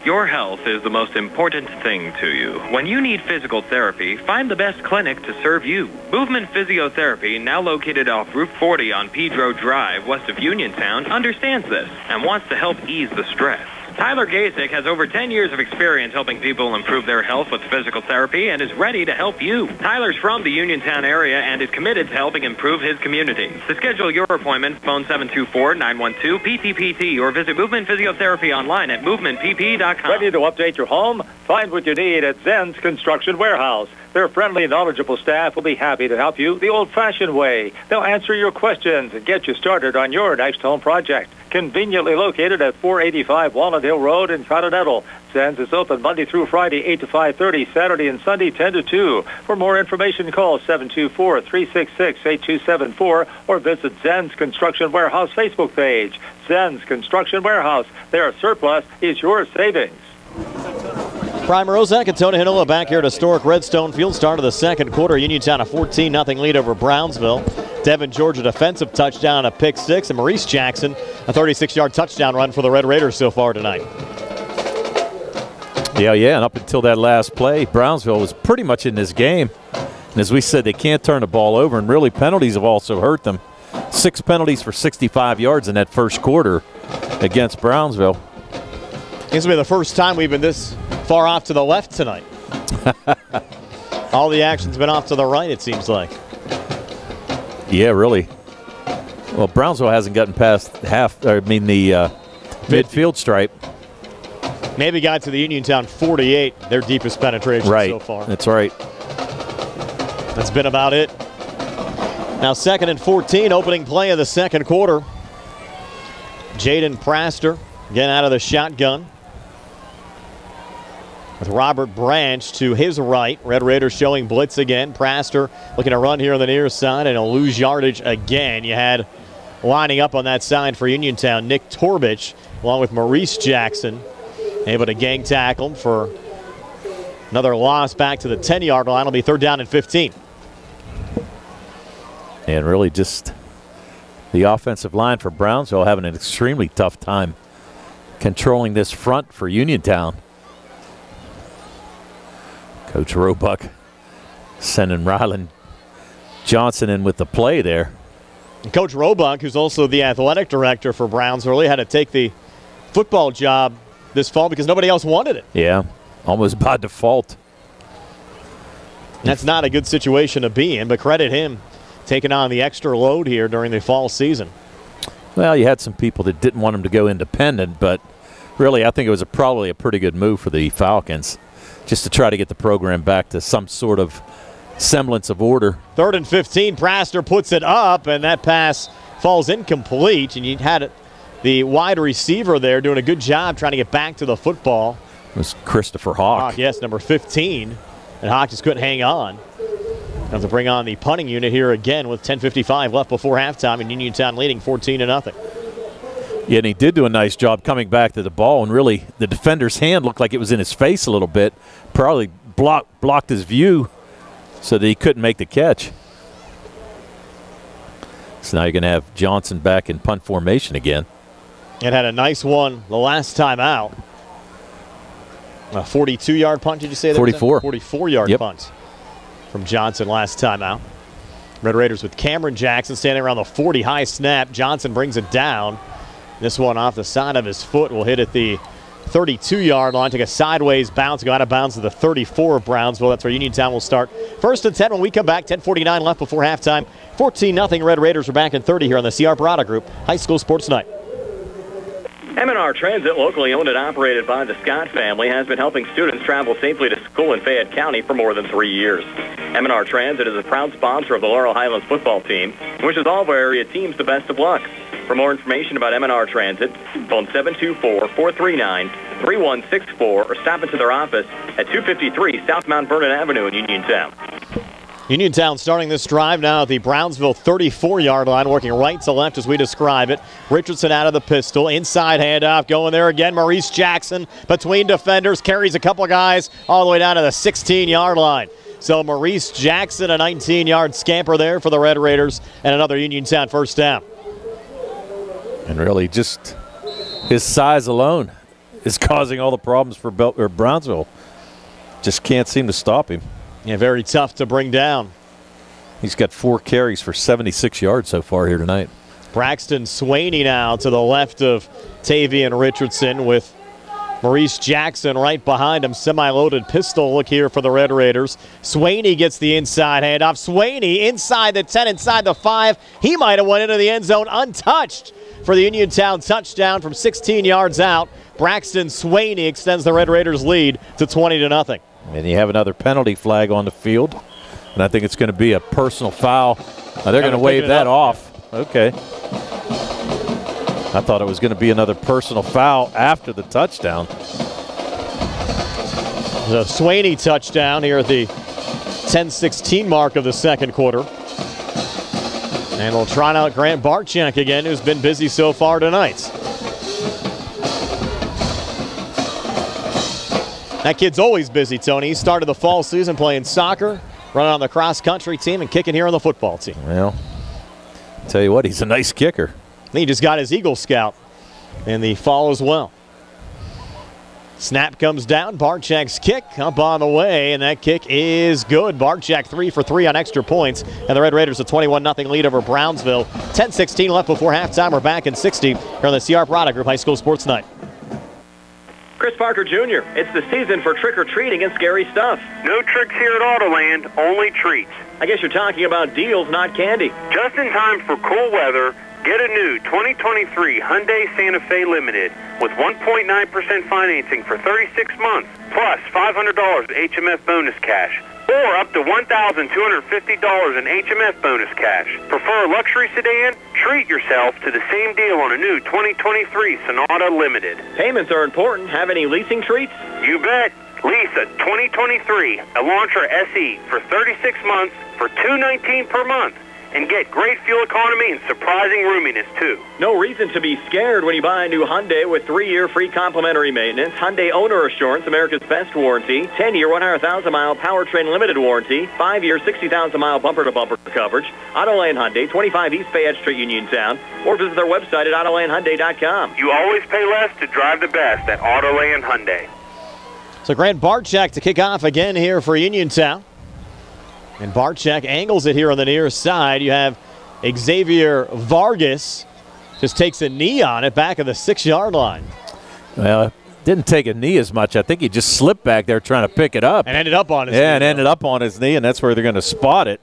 Your health is the most important thing to you. When you need physical therapy, find the best clinic to serve you. Movement Physiotherapy, now located off Route 40 on Pedro Drive, west of Uniontown, understands this and wants to help ease the stress. Tyler Gasick has over 10 years of experience helping people improve their health with physical therapy and is ready to help you. Tyler's from the Uniontown area and is committed to helping improve his community. To schedule your appointment, phone 724-912-PTPT or visit Movement Physiotherapy online at movementpp.com. Ready to update your home? Find what you need at Zen's Construction Warehouse. Their friendly, knowledgeable staff will be happy to help you the old-fashioned way. They'll answer your questions and get you started on your next home project. Conveniently located at 485 Walnut Hill Road in Continental. Zen's is open Monday through Friday, 8 to 5:30, Saturday and Sunday, 10 to 2. For more information, call 724-366-8274 or visit Zen's Construction Warehouse Facebook page. Zen's Construction Warehouse. Their surplus is your savings. Prime Rosa, Katona Hinola back here at historic Redstone Field. Start of the second quarter. Uniontown a 14-0 lead over Brownsville. Devin George a defensive touchdown, a pick six, and Maurice Jackson a 36-yard touchdown run for the Red Raiders so far tonight. Yeah, and up until that last play, Brownsville was pretty much in this game. And as we said, they can't turn the ball over, and really penalties have also hurt them. 6 penalties for 65 yards in that first quarter against Brownsville. This will be the first time we've been this far off to the left tonight. All the action's been off to the right, it seems like. Yeah, really. Well, Brownsville hasn't gotten past the midfield stripe. Maybe got to the Uniontown 48, their deepest penetration so far. That's right. That's been about it. Now 2nd and 14, opening play of the second quarter. Jaden Praster again out of the shotgun, with Robert Branch to his right. Red Raiders showing blitz again. Praster looking to run here on the near side, and he'll lose yardage again. You had lining up on that side for Uniontown, Nick Torbich, along with Maurice Jackson, able to gang tackle him for another loss back to the 10-yard line. It'll be 3rd down and 15. And really just the offensive line for Brownsville having an extremely tough time controlling this front for Uniontown. Coach Roebuck sending Rylan Johnson in with the play there. Coach Roebuck, who's also the athletic director for Brownsville, really had to take the football job this fall because nobody else wanted it. Yeah, almost by default. That's not a good situation to be in, but credit him taking on the extra load here during the fall season. Well, you had some people that didn't want him to go independent, but really I think it was probably a pretty good move for the Falcons, just to try to get the program back to some sort of semblance of order. 3rd and 15, Praster puts it up, and that pass falls incomplete, and you had the wide receiver there doing a good job trying to get back to the football. It was Christopher Hawk. Yes, number 15, and Hawk just couldn't hang on. Have to bring on the punting unit here again with 10:55 left before halftime, and Uniontown leading 14-0. Yeah, and he did do a nice job coming back to the ball, and really the defender's hand looked like it was in his face a little bit. Probably blocked his view so that he couldn't make the catch. So now you're going to have Johnson back in punt formation again. And had a nice one the last time out. A 42-yard punt, did you say that? 44. 44-yard punt from Johnson last time out. Red Raiders with Cameron Jackson standing around the 40, high snap. Johnson brings it down. This one off the side of his foot will hit at the 32-yard line, take a sideways bounce, go out of bounds to the 34 of Brownsville. That's where Uniontown will start. 1st and 10 when we come back. 10:49 left before halftime. 14-0 Red Raiders are back in 30 here on the CR Product Group High School Sports Night. M&R Transit, locally owned and operated by the Scott family, has been helping students travel safely to school in Fayette County for more than 3 years. M&R Transit is a proud sponsor of the Laurel Highlands football team and wishes all of our area teams the best of luck. For more information about M&R Transit, phone 724-439-3164 or stop into their office at 253 South Mount Vernon Avenue in Uniontown. Uniontown starting this drive now at the Brownsville 34-yard line, working right to left as we describe it. Richardson out of the pistol, inside handoff, going there again. Maurice Jackson between defenders, carries a couple of guys all the way down to the 16-yard line. So Maurice Jackson, a 19-yard scamper there for the Red Raiders, and another Uniontown first down. And really just his size alone is causing all the problems for Brownsville. Just can't seem to stop him. Yeah, very tough to bring down. He's got 4 carries for 76 yards so far here tonight. Braxton Swaney now to the left of Tavian Richardson with Maurice Jackson right behind him. Semi-loaded pistol look here for the Red Raiders. Swaney gets the inside handoff. Swaney inside the 10, inside the 5. He might have went into the end zone untouched for the Uniontown touchdown from 16 yards out. Braxton Swaney extends the Red Raiders' lead to 20-0. And you have another penalty flag on the field. And I think it's going to be a personal foul. Now they're going to wave that off. Okay. I thought it was going to be another personal foul after the touchdown. The Swaney touchdown here at the 10:16 mark of the second quarter. And we'll try out Grant Barczyk again, who's been busy so far tonight. That kid's always busy, Tony. He started the fall season playing soccer, running on the cross-country team, and kicking here on the football team. Well, I'll tell you what, he's a nice kicker. He just got his Eagle Scout in the fall as well. Snap comes down. Barczyk's kick up on the way, and that kick is good. Barczyk 3 for 3 on extra points, and the Red Raiders a 21-0 lead over Brownsville. 10:16 left before halftime. We're back in 60 here on the CR Product Group High School Sports Night. Chris Parker Jr., it's the season for trick-or-treating and scary stuff. No tricks here at Autoland, only treats. I guess you're talking about deals, not candy. Just in time for cool weather, get a new 2023 Hyundai Santa Fe Limited with 1.9% financing for 36 months, plus $500 HMF bonus cash, or up to $1,250 in HMF bonus cash. Prefer a luxury sedan? Treat yourself to the same deal on a new 2023 Sonata Limited. Payments are important. Have any leasing treats? You bet. Lease a 2023 Elantra SE for 36 months for $219 per month. And get great fuel economy and surprising roominess, too. No reason to be scared when you buy a new Hyundai with 3-year free complimentary maintenance, Hyundai Owner Assurance, America's best warranty, 10-year 100,000-mile powertrain limited warranty, 5-year 60,000-mile bumper-to-bumper coverage, Autoland Hyundai, 25 East Fayette Street, Uniontown, or visit their website at AutolandHyundai.com. You always pay less to drive the best at Autoland Hyundai. So Grant Barczyk to kick off again here for Uniontown. And Barczyk angles it here on the near side. You have Xavier Vargas just takes a knee on it back of the 6-yard line. Well, didn't take a knee as much. I think he just slipped back there trying to pick it up. And ended up on his knee. Yeah, and ended up on his knee, and that's where they're going to spot it.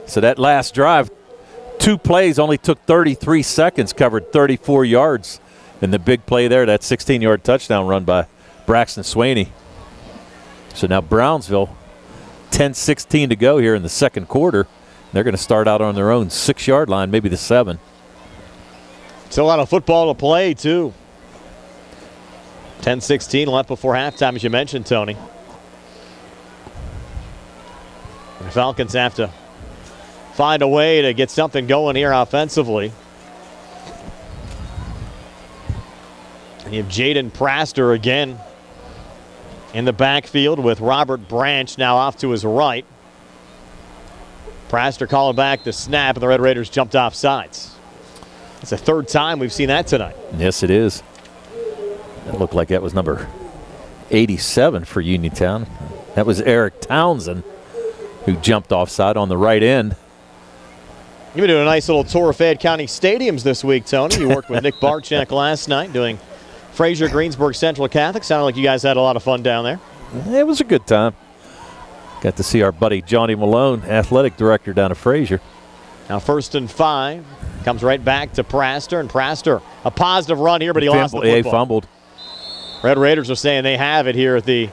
So that last drive, 2 plays only took 33 seconds, covered 34 yards. And the big play there, that 16-yard touchdown run by Braxton Swaney. So now Brownsville, 10:16 to go here in the second quarter. They're going to start out on their own 6-yard line, maybe the 7. Still a lot of football to play, too. 10:16 left before halftime, as you mentioned, Tony. The Falcons have to find a way to get something going here offensively. And you have Jaden Praster again in the backfield with Robert Branch now off to his right. Praster calling back the snap, and the Red Raiders jumped off sides. It's the 3rd time we've seen that tonight. Yes, it is. It looked like that was number 87 for Uniontown. That was Eric Townsend who jumped offside on the right end. You've been doing a nice little tour of Fayette County stadiums this week, Tony. You worked with Nick Barczyk last night doing Fraser Greensburg Central Catholic. Sounded like you guys had a lot of fun down there. It was a good time. Got to see our buddy Johnny Malone, athletic director down at Fraser. Now 1st and 5. Comes right back to Praster. And Praster, a positive run here, but he lost the football. He fumbled. Red Raiders are saying they have it here at the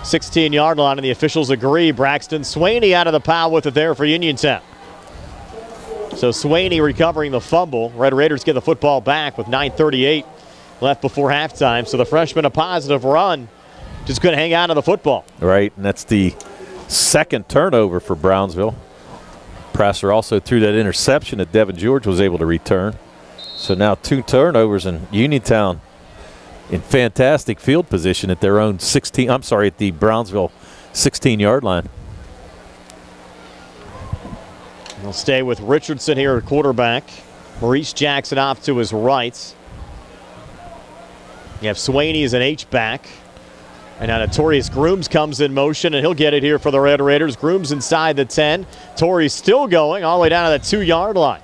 16-yard line, and the officials agree. Braxton Swaney out of the pile with it there for Uniontown. So Swaney recovering the fumble. Red Raiders get the football back with 9:38 left before halftime. So the freshman a positive run. Just couldn't hang on to the football. Right, and that's the second turnover for Brownsville. Prasser also threw that interception that Devin George was able to return. So now 2 turnovers, and Uniontown in fantastic field position at their own at the Brownsville 16-yard line. They'll stay with Richardson here at quarterback. Maurice Jackson off to his right. You have Swaney as an H-back. And now Notorious Grooms comes in motion, and he'll get it here for the Red Raiders. Grooms inside the 10. Torrey's still going all the way down to the 2-yard line.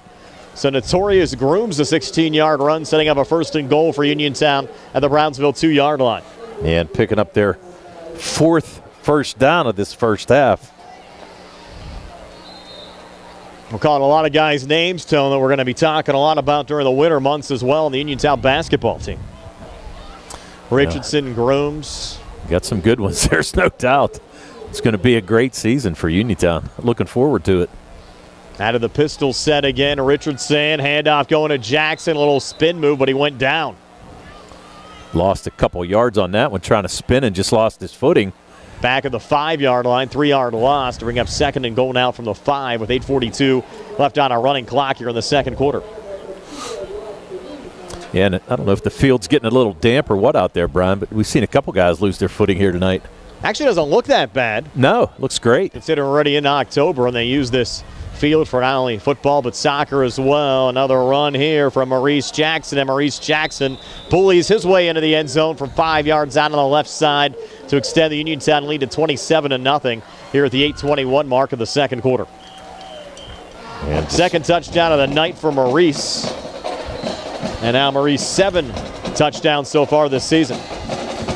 So Notorious Grooms, the 16-yard run, setting up a 1st and goal for Uniontown at the Brownsville 2-yard line. And picking up their 4th first down of this first half. We're calling a lot of guys' names, Tone, that we're going to be talking a lot about during the winter months as well in the Uniontown basketball team. Richardson, Grooms. Got some good ones, there's no doubt. It's going to be a great season for Uniontown. Looking forward to it. Out of the pistol set again, Richardson. Handoff going to Jackson. A little spin move, but he went down. Lost a couple yards on that one, trying to spin and just lost his footing. Back at the 5-yard line, 3-yard loss to bring up 2nd and goal now from the 5 with 8:42 left on a running clock here in the second quarter. Yeah, and I don't know if the field's getting a little damp or what out there, Brian, but we've seen a couple guys lose their footing here tonight. Actually doesn't look that bad. No, looks great. Considering we're already in October, and they use this field for not only football but soccer as well. Another run here from Maurice Jackson, and Maurice Jackson bullies his way into the end zone from 5 yards out on the left side to extend the Uniontown lead to 27-0 here at the 8:21 mark of the second quarter. And second touchdown of the night for Maurice. And now Maurice, 7 touchdowns so far this season.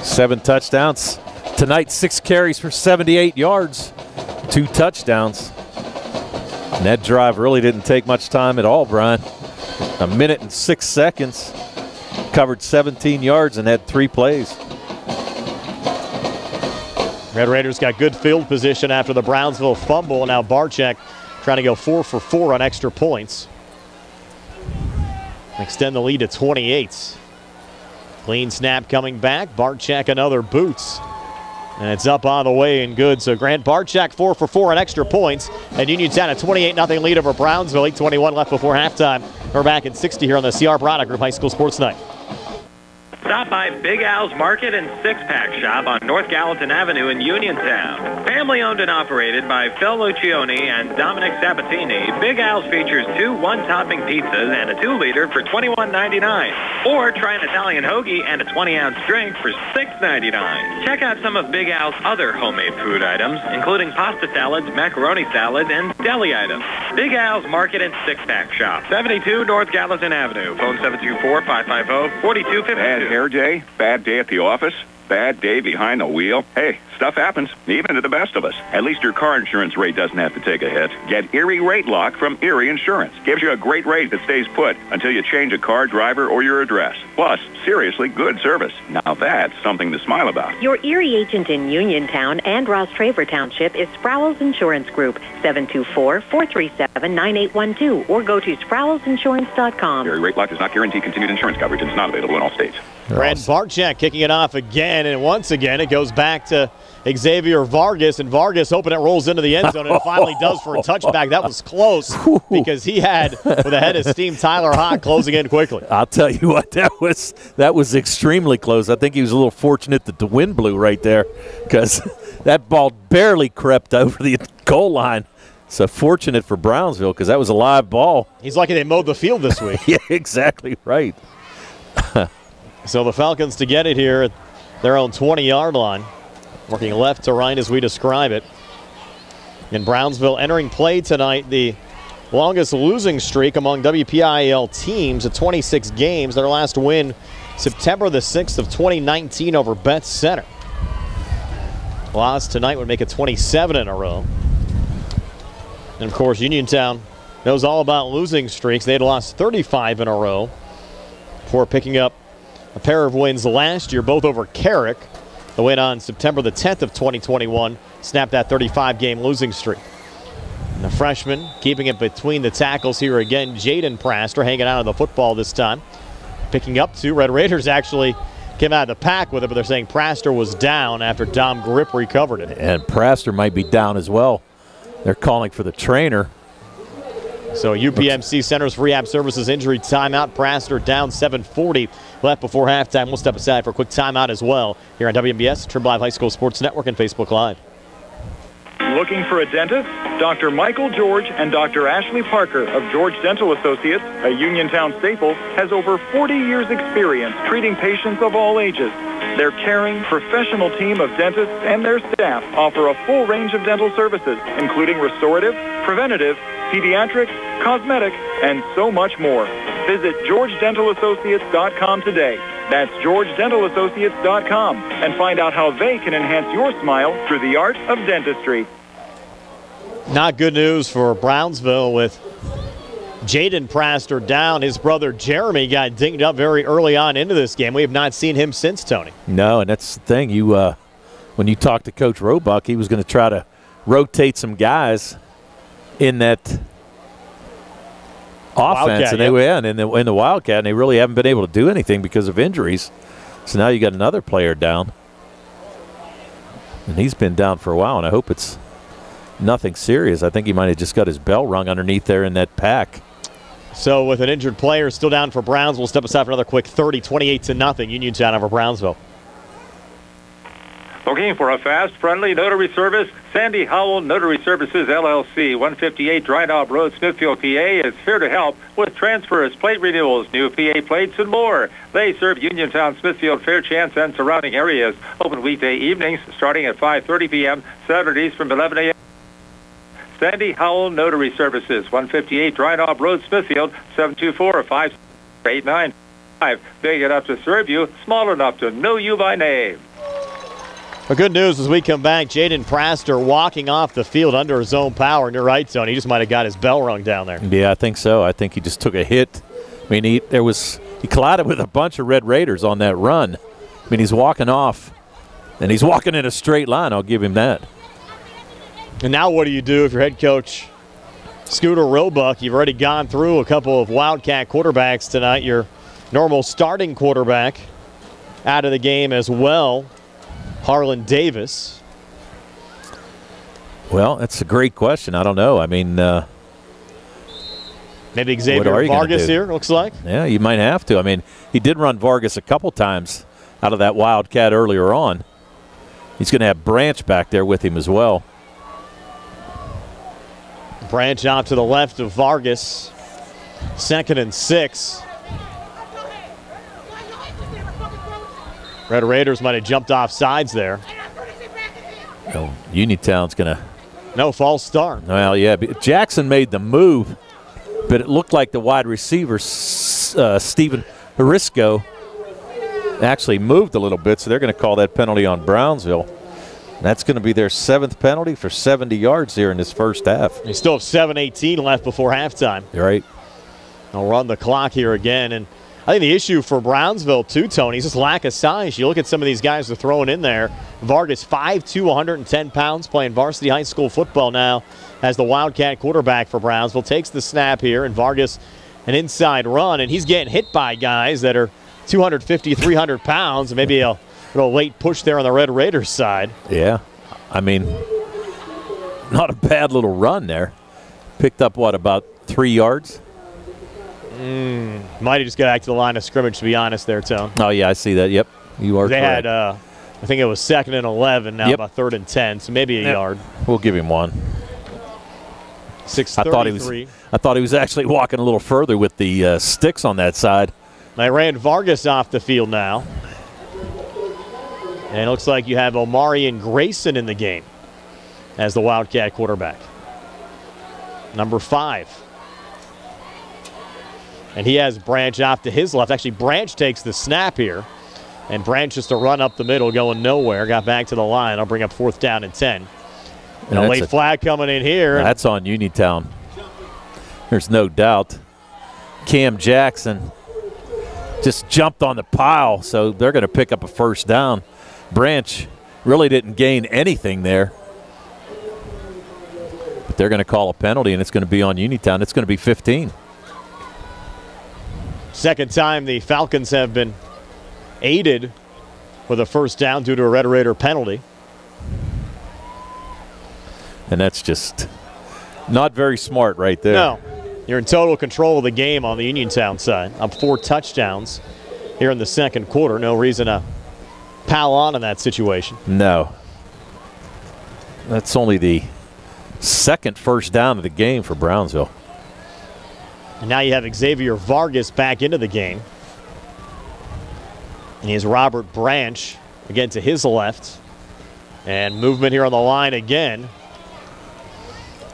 7 touchdowns. Tonight, 6 carries for 78 yards, 2 touchdowns. And that drive really didn't take much time at all, Brian. 1 minute and 6 seconds. Covered 17 yards and had 3 plays. Red Raiders got good field position after the Brownsville fumble. Now Barczyk trying to go 4 for 4 on extra points. Extend the lead to 28. Clean snap coming back. Barczyk another boots. And it's up on the way and good. So Grant Barczyk 4 for 4 on extra points. And Uniontown a 28-0 lead over Brownsville. 8:21 left before halftime. We're back in 60 here on the CR Product Group High School Sports Night. Stop by Big Al's Market and Six-Pack Shop on North Gallatin Avenue in Uniontown. Family owned and operated by Phil Lucioni and Dominic Sabatini, Big Al's features 2 one-topping pizzas and a 2-liter for $21.99. Or try an Italian hoagie and a 20-ounce drink for $6.99. Check out some of Big Al's other homemade food items, including pasta salads, macaroni salads, and deli items. Big Al's Market and Six-Pack Shop, 72 North Gallatin Avenue. Phone 724-550-4252. Bad hair day? Bad day at the office? Bad day behind the wheel? Hey, stuff happens, even to the best of us. At least your car insurance rate doesn't have to take a hit. Get Erie Rate Lock from Erie Insurance. Gives you a great rate that stays put until you change a car, driver, or your address. Plus, seriously good service. Now that's something to smile about. Your Erie agent in Uniontown and Ross Traver Township is Sproul's Insurance Group, 724-437-9812, or go to SproulsInsurance.com. Erie Rate Lock does not guarantee continued insurance coverage and is not available in all states. Grant Barczyk kicking it off again, and once again it goes back to Xavier Vargas, and Vargas hoping it rolls into the end zone, and it finally does for a touchback. That was close because he had, with a head of steam, Tyler Hawk closing in quickly. I'll tell you what, that was extremely close. I think he was a little fortunate that the wind blew right there because that ball barely crept over the goal line. So fortunate for Brownsville because that was a live ball. He's lucky they mowed the field this week. Yeah, exactly right. So the Falcons to get it here at their own 20-yard line, working left to right as we describe it. And Brownsville entering play tonight, the longest losing streak among WPIAL teams at 26 games. Their last win September the 6th of 2019 over Beth Center. Loss tonight would make it 27 in a row. And of course Uniontown knows all about losing streaks. They had lost 35 in a row before picking up a pair of wins last year, both over Carrick. The win on September the 10th of 2021 snapped that 35-game losing streak. And the freshman keeping it between the tackles here again. Jaden Praster hanging out of the football this time. Picking up 2. Red Raiders actually came out of the pack with it, but they're saying Praster was down after Dom Grip recovered it. And Praster might be down as well. They're calling for the trainer. So UPMC Centers for Rehab Services injury timeout. Praster down, 7:40 left before halftime. We'll step aside for a quick timeout as well here on WMBS, Triple Live High School Sports Network, and Facebook Live. Looking for a dentist? Dr. Michael George and Dr. Ashley Parker of George Dental Associates, a Uniontown staple, has over 40 years experience treating patients of all ages. Their caring, professional team of dentists and their staff offer a full range of dental services, including restorative, preventative, pediatric, cosmetic, and so much more. Visit GeorgeDentalAssociates.com today. That's GeorgeDentalAssociates.com and find out how they can enhance your smile through the art of dentistry. Not good news for Brownsville with Jaden Praster down. His brother Jeremy got dinged up very early on into this game. We have not seen him since, Tony. No, and that's the thing. When you talked to Coach Roebuck, he was going to try to rotate some guys in that offense, and in the Wildcat, and they really haven't been able to do anything because of injuries. So now you got another player down, and he's been down for a while, and I hope it's nothing serious. I think he might have just got his bell rung underneath there in that pack. So with an injured player still down for Browns, we'll step aside for another quick 30, 28-0, Uniontown over Brownsville. Looking for a fast, friendly notary service? Sandy Howell Notary Services, LLC, 158 Dry Knob Road, Smithfield, PA, is here to help with transfers, plate renewals, new PA plates, and more. They serve Uniontown, Smithfield, Fairchance, and surrounding areas. Open weekday evenings starting at 5:30 p.m., Saturdays from 11 a.m. Sandy Howell Notary Services, 158 Dry Knob Road, Smithfield, 724-5895. Big enough to serve you, small enough to know you by name. The good news as we come back, Jaden Praster walking off the field under his own power. And you're right, Tony. He just might have got his bell rung down there. Yeah, I think so. I think he just took a hit. I mean, he collided with a bunch of Red Raiders on that run. I mean, he's walking off, and he's walking in a straight line. I'll give him that. And now what do you do if you're head coach Scooter Roebuck? You've already gone through a couple of Wildcat quarterbacks tonight. Your normal starting quarterback out of the game as well, Harlan Davis. Well, that's a great question. I don't know. I mean, maybe Xavier Vargas here, looks like. Yeah, you might have to. I mean, he did run Vargas a couple times out of that Wildcat earlier on. He's going to have Branch back there with him as well. Branch off to the left of Vargas. 2nd and 6. Red Raiders might have jumped off sides there. Oh, Uniontown's going to. No, false start. Well, yeah. Jackson made the move, but it looked like the wide receiver, Stephen Harisco, actually moved a little bit, so they're going to call that penalty on Brownsville. That's going to be their 7th penalty for 70 yards here in this first half. You still have 7:18 left before halftime. You're right. They'll run the clock here again. And I think the issue for Brownsville, too, Tony, is just lack of size. You look at some of these guys they're throwing in there. Vargas, 5'2", 110 pounds, playing varsity high school football now as the Wildcat quarterback for Brownsville. Takes the snap here, and Vargas, an inside run, and he's getting hit by guys that are 250, 300 pounds, and maybe a little late push there on the Red Raiders side. Yeah. I mean, not a bad little run there. Picked up, what, about 3 yards? Might have just got back to the line of scrimmage, to be honest there, Tone. Oh, yeah, I see that. Yep, you are they correct. Had, I think it was 2nd and 11, now about 3rd and 10, so maybe a yard. We'll give him one. 6:33. I thought he was actually walking a little further with the sticks on that side. They ran Vargas off the field now. And it looks like you have Omarion Grayson in the game as the Wildcat quarterback. Number 5. And he has Branch off to his left. Actually, Branch takes the snap here. And Branch just to run up the middle, going nowhere. Got back to the line. I'll bring up 4th down and 10. And a late flag coming in here. That's on Uniontown. There's no doubt. Cam Jackson just jumped on the pile, so they're going to pick up a 1st down. Branch really didn't gain anything there. But they're going to call a penalty, and it's going to be on Uniontown. It's going to be 15. Second time the Falcons have been aided with a first down due to a Red Raider penalty. And that's just not very smart right there. No. You're in total control of the game on the Uniontown side. Up 4 touchdowns here in the second quarter. No reason to pile on in that situation. No. That's only the second first down of the game for Brownsville. And now you have Xavier Vargas back into the game. And he's Robert Branch again to his left. And movement here on the line again.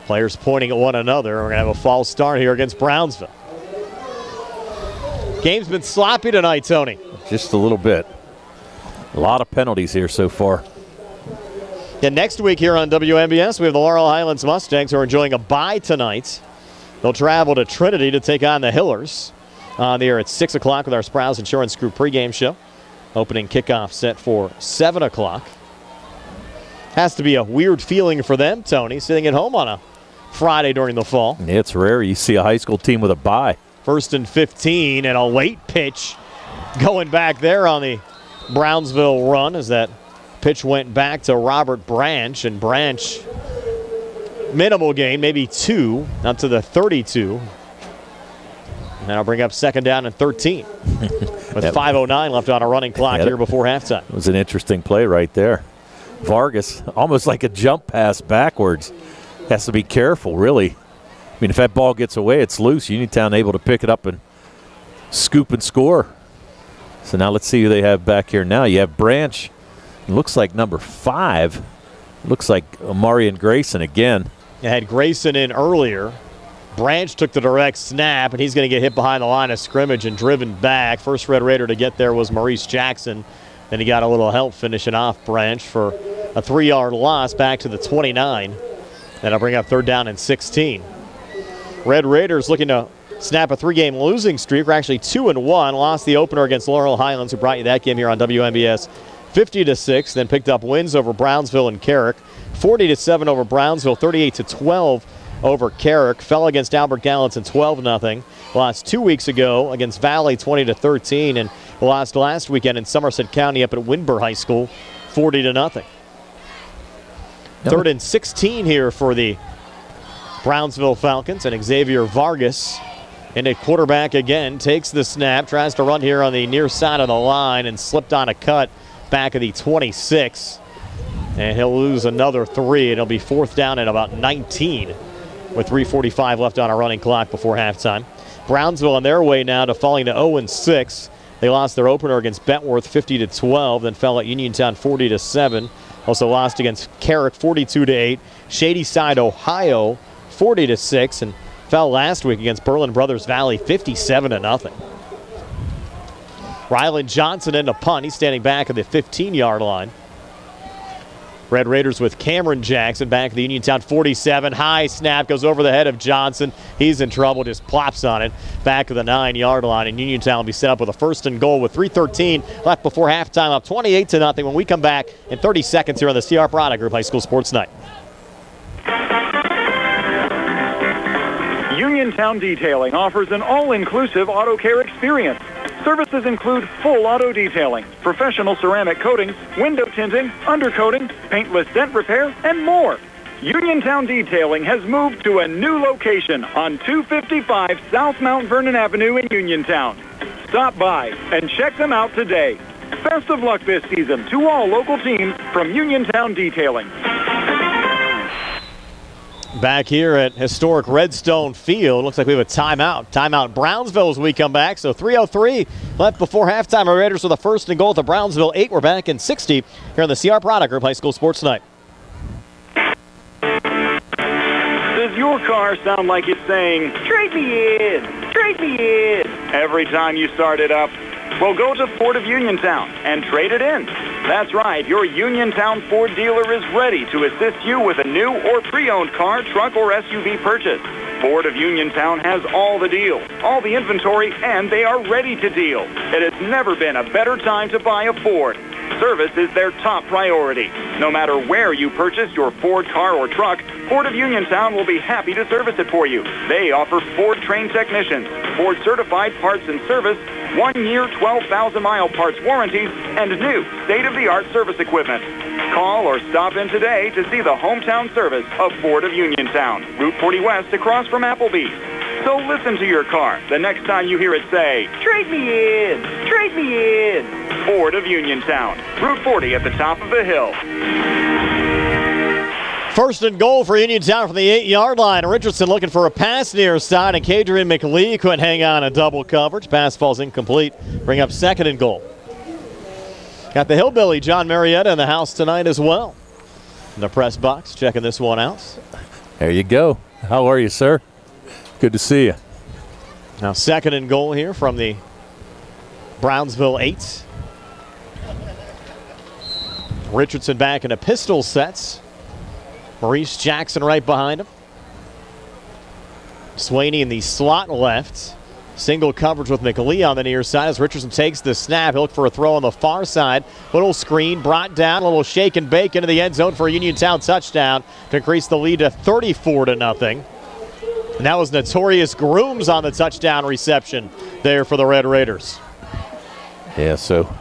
Players pointing at one another. We're going to have a false start here against Brownsville. Game's been sloppy tonight, Tony. Just a little bit. A lot of penalties here so far. And next week here on WMBS, we have the Laurel Highlands Mustangs who are enjoying a bye tonight. They'll travel to Trinity to take on the Hillers on the air at 6 o'clock with our Sprouse Insurance Group pregame show. Opening kickoff set for 7 o'clock. Has to be a weird feeling for them, Tony, sitting at home on a Friday during the fall. It's rare you see a high school team with a bye. 1st and 15 and a late pitch going back there on the Brownsville run as that pitch went back to Robert Branch, and Branch minimal gain, maybe 2, up to the 32. And that'll bring up second down and 13 with 5:09 left on a running clock here before halftime. It was an interesting play right there. Vargas, almost like a jump pass backwards. Has to be careful, really. I mean, if that ball gets away, it's loose. Uniontown able to pick it up and scoop and score. So now let's see who they have back here now. You have Branch. It looks like number 5. Looks like Marion Grayson again. You had Grayson in earlier. Branch took the direct snap, and he's going to get hit behind the line of scrimmage and driven back. First Red Raider to get there was Maurice Jackson. Then he got a little help finishing off Branch for a 3-yard loss back to the 29. That'll bring up third down and 16. Red Raiders looking to snap a 3-game losing streak. We're actually 2-1. Lost the opener against Laurel Highlands, who brought you that game here on WMBS 50-6. Then picked up wins over Brownsville and Carrick. 40-7 over Brownsville. 38-12 over Carrick. Fell against Albert Gallatin 12-0. Lost 2 weeks ago against Valley 20-13. And lost last weekend in Somerset County up at Winburn High School 40-0. 3rd and 16 here for the Brownsville Falcons, and Xavier Vargas in a quarterback again, takes the snap, tries to run here on the near side of the line and slipped on a cut back of the 26. And he'll lose another 3, and it'll be 4th down at about 19 with 3:45 left on a running clock before halftime. Brownsville on their way now to falling to 0-6. They lost their opener against Bentworth 50-12, then fell at Uniontown 40-7. Also lost against Carrick 42-8. Shadyside, Ohio 40-6, and fell last week against Berlin Brothers Valley 57-0. Rylan Johnson in a punt. He's standing back at the 15-yard line. Red Raiders with Cameron Jackson back at the Uniontown 47. High snap goes over the head of Johnson. He's in trouble, just plops on it back to the 9-yard line. And Uniontown will be set up with a 1st and goal with 3:13 left before halftime, up 28-0 when we come back in 30 seconds here on the CR Product Group High School Sports Night. Uniontown Detailing offers an all-inclusive auto care experience. Services include full auto detailing, professional ceramic coatings, window tinting, undercoating, paintless dent repair, and more. Uniontown Detailing has moved to a new location on 255 South Mount Vernon Avenue in Uniontown. Stop by and check them out today. Best of luck this season to all local teams from Uniontown Detailing. Back here at historic Redstone Field. Looks like we have a timeout. Timeout Brownsville as we come back. So 3:03 left before halftime. Our Raiders with a 1st and goal at the Brownsville 8. We're back in 60 here on the CR Product Group High School Sports Night. Does your car sound like it's saying, "Trade me in, trade me in," every time you start it up? Well, go to Ford of Uniontown and trade it in. That's right, your Uniontown Ford dealer is ready to assist you with a new or pre-owned car, truck, or SUV purchase. Ford of Uniontown has all the deals, all the inventory, and they are ready to deal. It has never been a better time to buy a Ford. Service is their top priority. No matter where you purchase your Ford car or truck, Ford of Uniontown will be happy to service it for you. They offer Ford-trained technicians, Ford-certified parts and service, 1-year, 12,000-mile parts warranties, and new state-of-the-art service equipment. Call or stop in today to see the hometown service of Ford of Uniontown, Route 40 West across from Applebee's. So listen to your car the next time you hear it say, "Trade me in, trade me in." Ford of Uniontown, Route 40 at the top of the hill. First and goal for Uniontown from the 8-yard line. Richardson looking for a pass near side, and Kadrian McLee couldn't hang on a double coverage. Pass falls incomplete. Bring up second and goal. Got the Hillbilly, John Marietta, in the house tonight as well. In the press box, checking this one out. There you go. How are you, sir? Good to see you. Now second and goal here from the Brownsville 8. Richardson back in a pistol sets. Maurice Jackson right behind him. Swaney in the slot left. Single coverage with McLee on the near side as Richardson takes the snap. He'll look for a throw on the far side. Little screen brought down. A little shake and bake into the end zone for a Uniontown touchdown to increase the lead to 34-0. And that was Notorious Grooms on the touchdown reception there for the Red Raiders. Yeah, so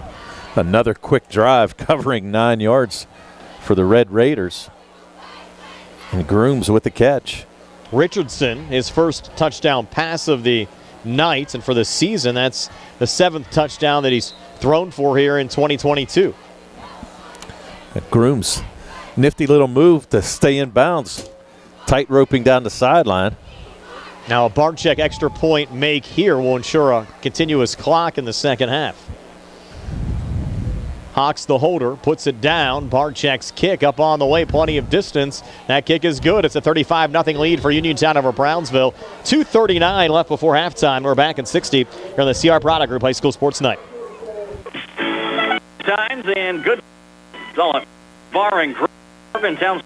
another quick drive covering 9 yards for the Red Raiders. And Grooms with the catch. Richardson, his first touchdown pass of the night, and for the season, that's the 7th touchdown that he's thrown for here in 2022. Grooms, nifty little move to stay in bounds. Tight roping down the sideline. Now a Barczyk extra point make here will ensure a continuous clock in the second half. Hawks the holder, puts it down. Barczyk's kick up on the way, plenty of distance. That kick is good. It's a 35-0 lead for Uniontown over Brownsville. 2:39 left before halftime. We're back in 60 here on the CR Product Group High School Sports Night. Times and good bar and Morgantown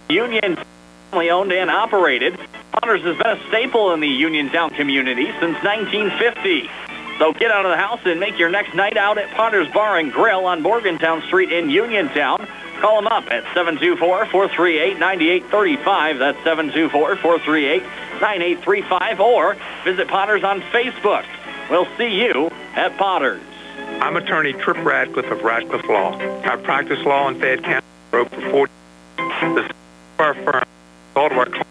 Union, family owned and operated. Potters has been a staple in the Uniontown community since 1950. So get out of the house and make your next night out at Potter's Bar and Grill on Morgantown Street in Uniontown. Call them up at 724-438-9835. That's 724-438-9835. Or visit Potter's on Facebook. We'll see you at Potter's. I'm attorney Trip Radcliffe of Radcliffe Law. I've practiced law in Fayette County for over 40 years. Our firm, all of our clients,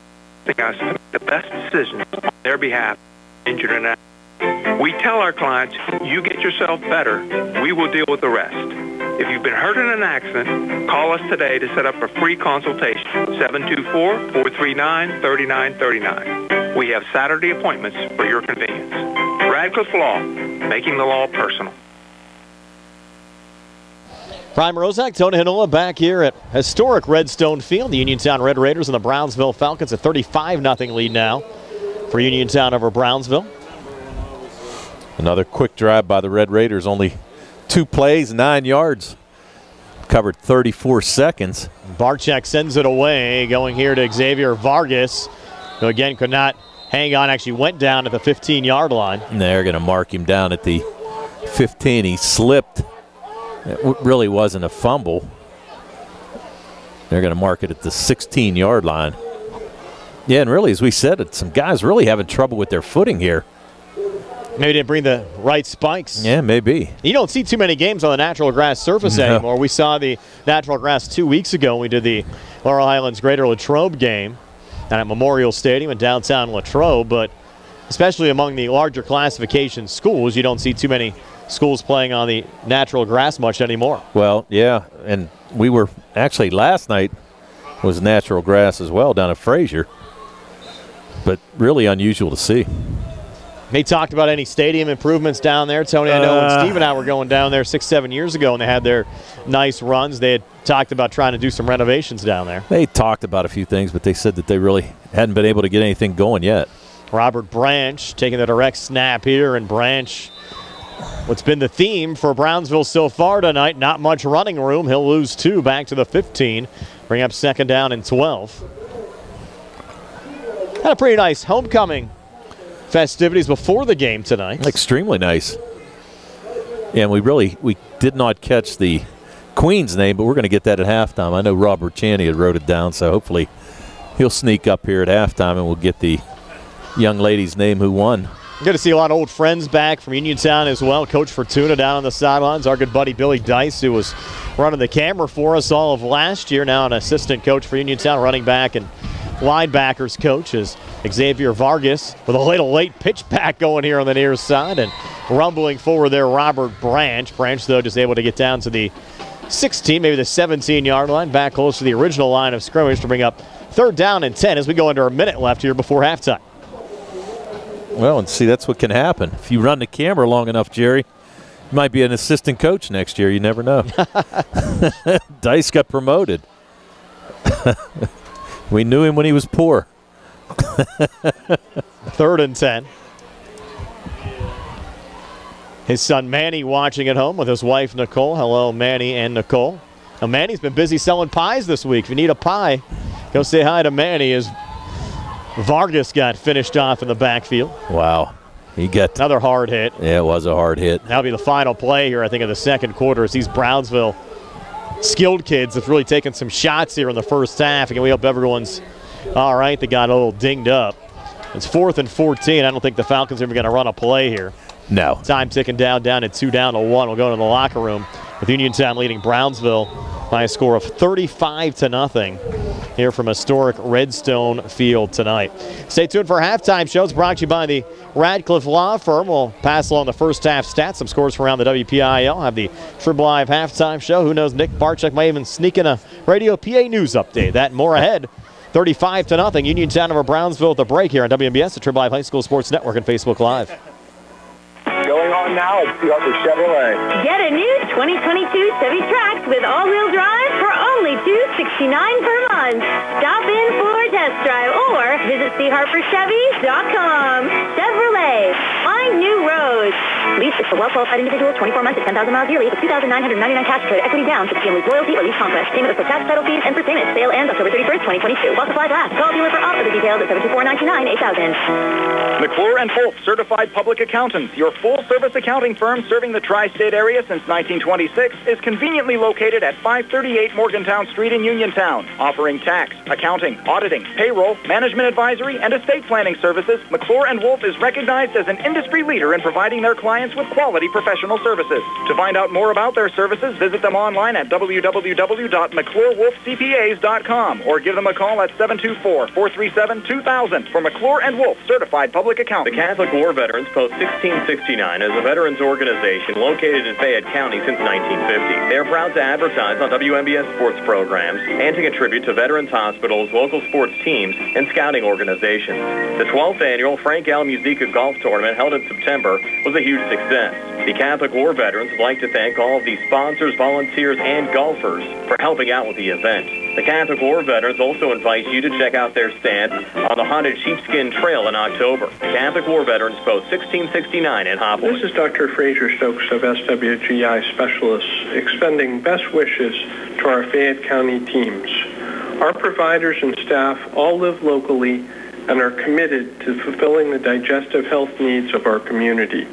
us to make the best decisions on their behalf, injured and out. We tell our clients, you get yourself better, we will deal with the rest. If you've been hurt in an accident, call us today to set up a free consultation, 724-439-3939. We have Saturday appointments for your convenience. Radcliffe Law, making the law personal. Prime Rozak, Tony Hinola back here at historic Redstone Field. The Uniontown Red Raiders and the Brownsville Falcons, a 35-0 lead now for Uniontown over Brownsville. Another quick drive by the Red Raiders, only 2 plays, 9 yards. Covered 34 seconds. Barczyk sends it away, going here to Xavier Vargas, who again could not hang on, actually went down at the 15-yard line. And they're going to mark him down at the 15. He slipped. It really wasn't a fumble. They're going to mark it at the 16-yard line. Yeah, and really, as we said, some guys really having trouble with their footing here. Maybe didn't bring the right spikes. Yeah, maybe. You don't see too many games on the natural grass surface anymore. We saw the natural grass 2 weeks ago when we did the Laurel Highlands Greater Latrobe game at Memorial Stadium in downtown Latrobe, but especially among the larger classification schools, you don't see too many schools playing on the natural grass much anymore. Well, yeah, and we were actually last night was natural grass as well down at Frazier, but really unusual to see. They talked about any stadium improvements down there. Tony, I know when Steve and I were going down there 6-7 years ago and they had their nice runs, they had talked about trying to do some renovations down there. They talked about a few things, but they said that they really hadn't been able to get anything going yet. Robert Branch taking the direct snap here, and Branch, what's been the theme for Brownsville so far tonight, not much running room. He'll lose 2 back to the 15, bring up second down and 12. Had a pretty nice homecoming festivities before the game tonight. Extremely nice. Yeah, and we did not catch the queen's name, but we're going to get that at halftime. I know Robert Chaney had wrote it down, so hopefully he'll sneak up here at halftime and we'll get the young lady's name who won. Good to see a lot of old friends back from Uniontown as well. Coach Fortuna down on the sidelines. Our good buddy Billy Dice, who was running the camera for us all of last year, now an assistant coach for Uniontown, running back and linebackers coach, is Xavier Vargas with a little late pitch back going here on the near side and rumbling forward there, Robert Branch. Branch, though, just able to get down to the 16, maybe the 17-yard line, back close to the original line of scrimmage to bring up 3rd down and 10 as we go under a minute left here before halftime. Well, and see, that's what can happen. If you run the camera long enough, Jerry, you might be an assistant coach next year. You never know. Dice got promoted. We knew him when he was poor. 3rd and 10. His son Manny watching at home with his wife Nicole. Hello, Manny and Nicole. Now, Manny's been busy selling pies this week. If you need a pie, go say hi to Manny as Vargas got finished off in the backfield. Wow. He got another hard hit. Yeah, it was a hard hit. That'll be the final play here, I think, of the second quarter as these Brownsville skilled kids have really taken some shots here in the first half. And we hope everyone's all right. They got a little dinged up. It's 4th and 14. I don't think the Falcons are even going to run a play here. No. Time ticking down at 2 down to 1. We'll go to the locker room with Uniontown leading Brownsville by a score of 35-0 here from historic Redstone Field tonight. Stay tuned for halftime shows brought to you by the Radcliffe Law Firm. We'll pass along the first half stats, some scores from around the WPIL, have the Trib Live halftime show. Who knows, Nick Barczyk might even sneak in a Radio PA news update. That and more ahead. 35-0, Uniontown over Brownsville at the break here on WMBS, the Trib Live High School Sports Network, and Facebook Live. Going on now at Arthur Chevrolet. Get a new 2022 Chevy Trax with all-wheel drive for only $269 per month. Stop in for a test drive or visit charperchevy.com. Chevrolet, find new roads. Lease is for well-qualified individuals, 24 months at 10,000 miles yearly with $2,999 cash trade equity down to family loyalty or lease conquest. Payment of tax title fees and for payment. Sale ends October 31st, 2022. While supplies last. Call dealer for all of the details at 724-99-8000. McClure & Wolf, certified public accountants, your full-service accounting firm serving the tri-state area since 1926, is conveniently located at 538 Morgantown Street in Uniontown. Offering tax, accounting, auditing, payroll, management advisory, and estate planning services, McClure & Wolf is recognized as an industry leader in providing their clients with quality professional services. To find out more about their services, visit them online at www.mcclurewolfcpas.com or give them a call at 724-437-2000 for McClure & Wolf, certified public accountant. The Catholic War Veterans Post 1669 is a veterans organization located in Fayette County since 1950. They are proud to advertise on WMBS sports programs and to contribute to veterans hospitals, local sports teams, and scouting organizations. The 12th annual Frank L. Musica Golf Tournament held in September was a huge success. The Catholic War Veterans would like to thank all of the sponsors, volunteers, and golfers for helping out with the event. The Catholic War Veterans also invite you to check out their stand on the Haunted Sheepskin Trail in October. The Catholic War Veterans Post 1669 in Hopwood. This is Dr. Fraser Stokes of SWGI Specialists, extending best wishes to our Fayette County teams. Our providers and staff all live locally and are committed to fulfilling the digestive health needs of our community.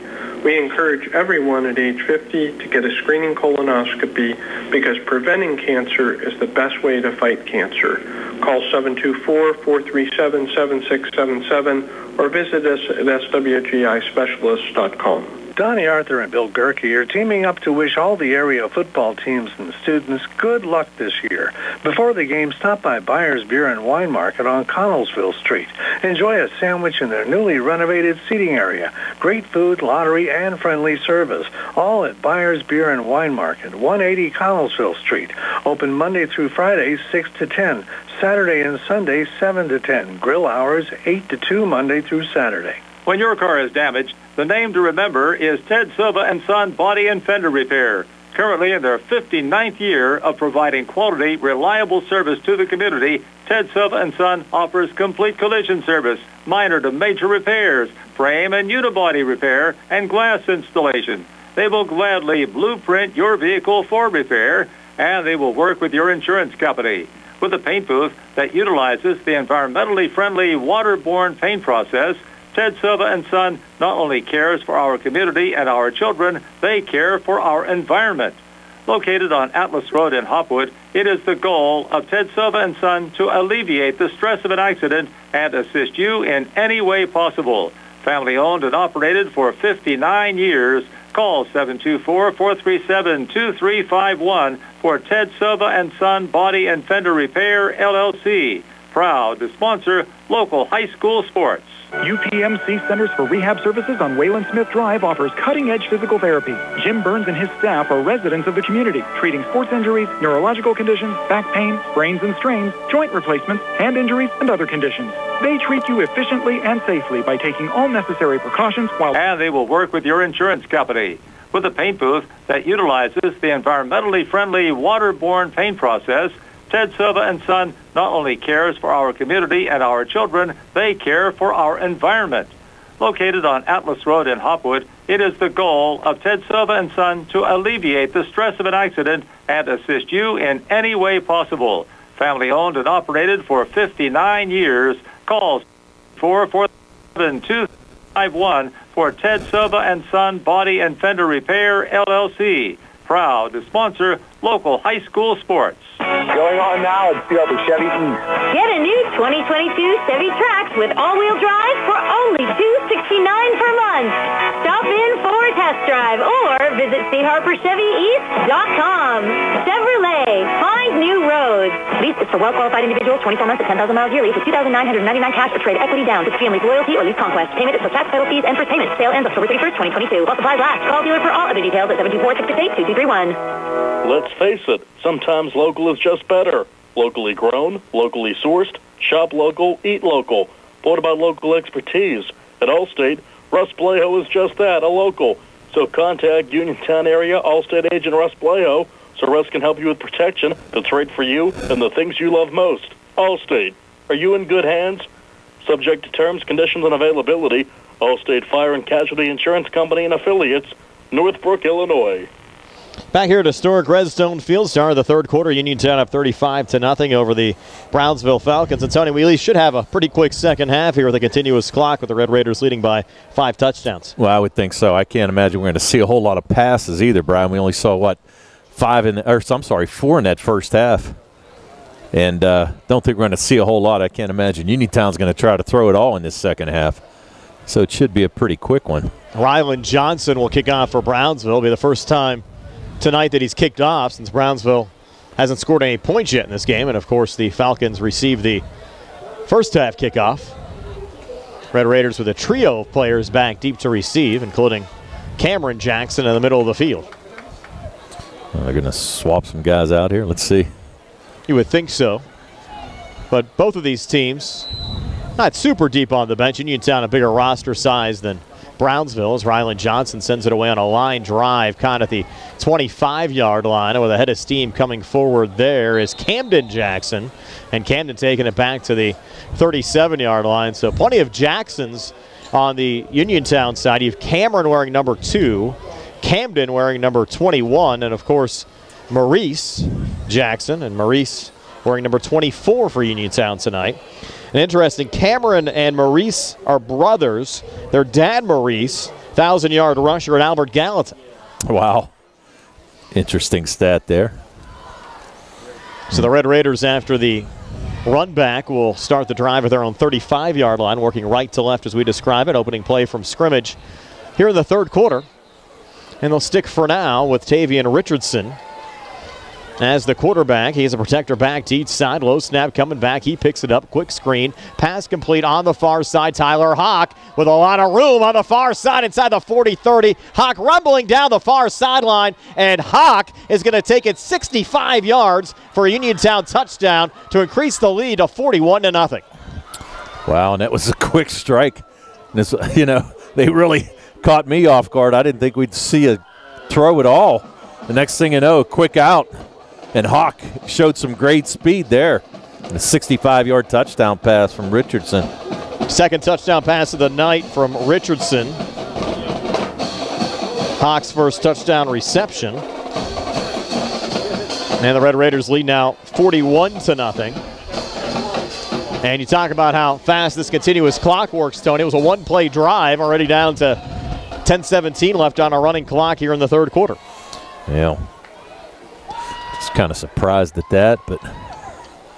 We encourage everyone at age 50 to get a screening colonoscopy because preventing cancer is the best way to fight cancer. Call 724-437-7677 or visit us at swgispecialists.com. Donnie Arthur and Bill Gerke are teaming up to wish all the area football teams and students good luck this year. Before the game, stop by Byers Beer and Wine Market on Connellsville Street. Enjoy a sandwich in their newly renovated seating area. Great food, lottery, and friendly service. All at Byers Beer and Wine Market, 180 Connellsville Street. Open Monday through Friday, 6 to 10. Saturday and Sunday, 7 to 10. Grill hours, 8 to 2 Monday through Saturday. When your car is damaged, the name to remember is Ted Silva & Son Body and Fender Repair. Currently in their 59th year of providing quality, reliable service to the community, Ted Silva & Son offers complete collision service, minor to major repairs, frame and unibody repair, and glass installation. They will gladly blueprint your vehicle for repair, and they will work with your insurance company. With a paint booth that utilizes the environmentally friendly waterborne paint process, Ted Silva & Son not only cares for our community and our children, they care for our environment. Located on Atlas Road in Hopwood, it is the goal of Ted Silva & Son to alleviate the stress of an accident and assist you in any way possible. Family owned and operated for 59 years. Call 724-437-2351 for Ted Silva & Son Body and Fender Repair, LLC. Proud to sponsor local high school sports. UPMC Centers for Rehab Services on Wayland Smith Drive offers cutting-edge physical therapy. Jim Burns and his staff are residents of the community, treating sports injuries, neurological conditions, back pain, sprains and strains, joint replacements, hand injuries, and other conditions. They treat you efficiently and safely by taking all necessary precautions And they will work with your insurance company. With a paint booth that utilizes the environmentally friendly waterborne paint process, Ted Silva & Son not only cares for our community and our children, they care for our environment. Located on Atlas Road in Hopwood, it is the goal of Ted Silva & Son to alleviate the stress of an accident and assist you in any way possible. Family owned and operated for 59 years. Call 447-251 for Ted Silva & Son Body and Fender Repair, LLC. Proud to sponsor local high school sports. Going on now at Field of Chevy East. Get a new 2022 Chevy Trax with all-wheel drive for only $269 per month. Stop in for a test drive or visit charperchevyeast.com. Chevrolet, find new roads. Lease is for well-qualified individuals, 24 months at 10,000 miles yearly for $2,999 cash or trade equity down. With family loyalty or lease conquest. Payment is for tax, title fees, and for payment. Sale ends October 31st, 2022. While supplies last. Call dealer for all other details at 724-668-2231. Let's face it, sometimes local is just better. Locally grown, locally sourced, shop local, eat local. But what about local expertise? At Allstate, Russ Blejo is just that, a local. So contact Uniontown area Allstate agent Russ Blejo so Russ can help you with protection that's right for you and the things you love most. Allstate, are you in good hands? Subject to terms, conditions, and availability. Allstate Fire and Casualty Insurance Company and Affiliates, Northbrook, Illinois. Back here at historic Redstone Field, start of the third quarter, Uniontown up 35-0 over the Brownsville Falcons. And Tony Wheely should have a pretty quick second half here with a continuous clock with the Red Raiders leading by 5 touchdowns. Well, I would think so. I can't imagine we're going to see a whole lot of passes either, Brian. We only saw, 4 in that first half. And don't think we're going to see a whole lot. I can't imagine Uniontown's going to try to throw it all in this second half. So it should be a pretty quick one. Rylan Johnson will kick off for Brownsville. It'll be the first time tonight that he's kicked off since Brownsville hasn't scored any points yet in this game. And, of course, the Falcons received the first half kickoff. Red Raiders with a trio of players back deep to receive, including Cameron Jackson in the middle of the field. Well, they're going to swap some guys out here. Let's see. You would think so. But both of these teams not super deep on the bench. Uniontown a bigger roster size than Brownsville as Rylan Johnson sends it away on a line drive kind of at the 25-yard line. With a head of steam coming forward there is Camden Jackson. And Camden taking it back to the 37-yard line. So plenty of Jacksons on the Uniontown side. You have Cameron wearing number 2, Camden wearing number 21, and, of course, Maurice Jackson. And Maurice wearing number 24 for Uniontown tonight. And interesting, Cameron and Maurice are brothers. Their dad, Maurice, 1,000-yard rusher at Albert Gallatin. Wow. Interesting stat there. So the Red Raiders, after the run back, will start the drive at their own 35-yard line, working right to left as we describe it. Opening play from scrimmage here in the third quarter. And they'll stick for now with Tavian Richardson as the quarterback. He's a protector back to each side. Low snap coming back. He picks it up. Quick screen. Pass complete on the far side. Tyler Hawk with a lot of room on the far side inside the 40-30. Hawk rumbling down the far sideline. And Hawk is going to take it 65 yards for a Uniontown touchdown to increase the lead to 41-0. Wow, and that was a quick strike. This, they really caught me off guard. I didn't think we'd see a throw at all. The next thing you know, quick out. And Hawk showed some great speed there. A 65-yard touchdown pass from Richardson. Second touchdown pass of the night from Richardson. Hawk's first touchdown reception. And the Red Raiders lead now 41-0. And you talk about how fast this continuous clock works, Tony. It was a one-play drive, already down to 10:17 left on our running clock here in the third quarter. Yeah. kind of surprised at that, but.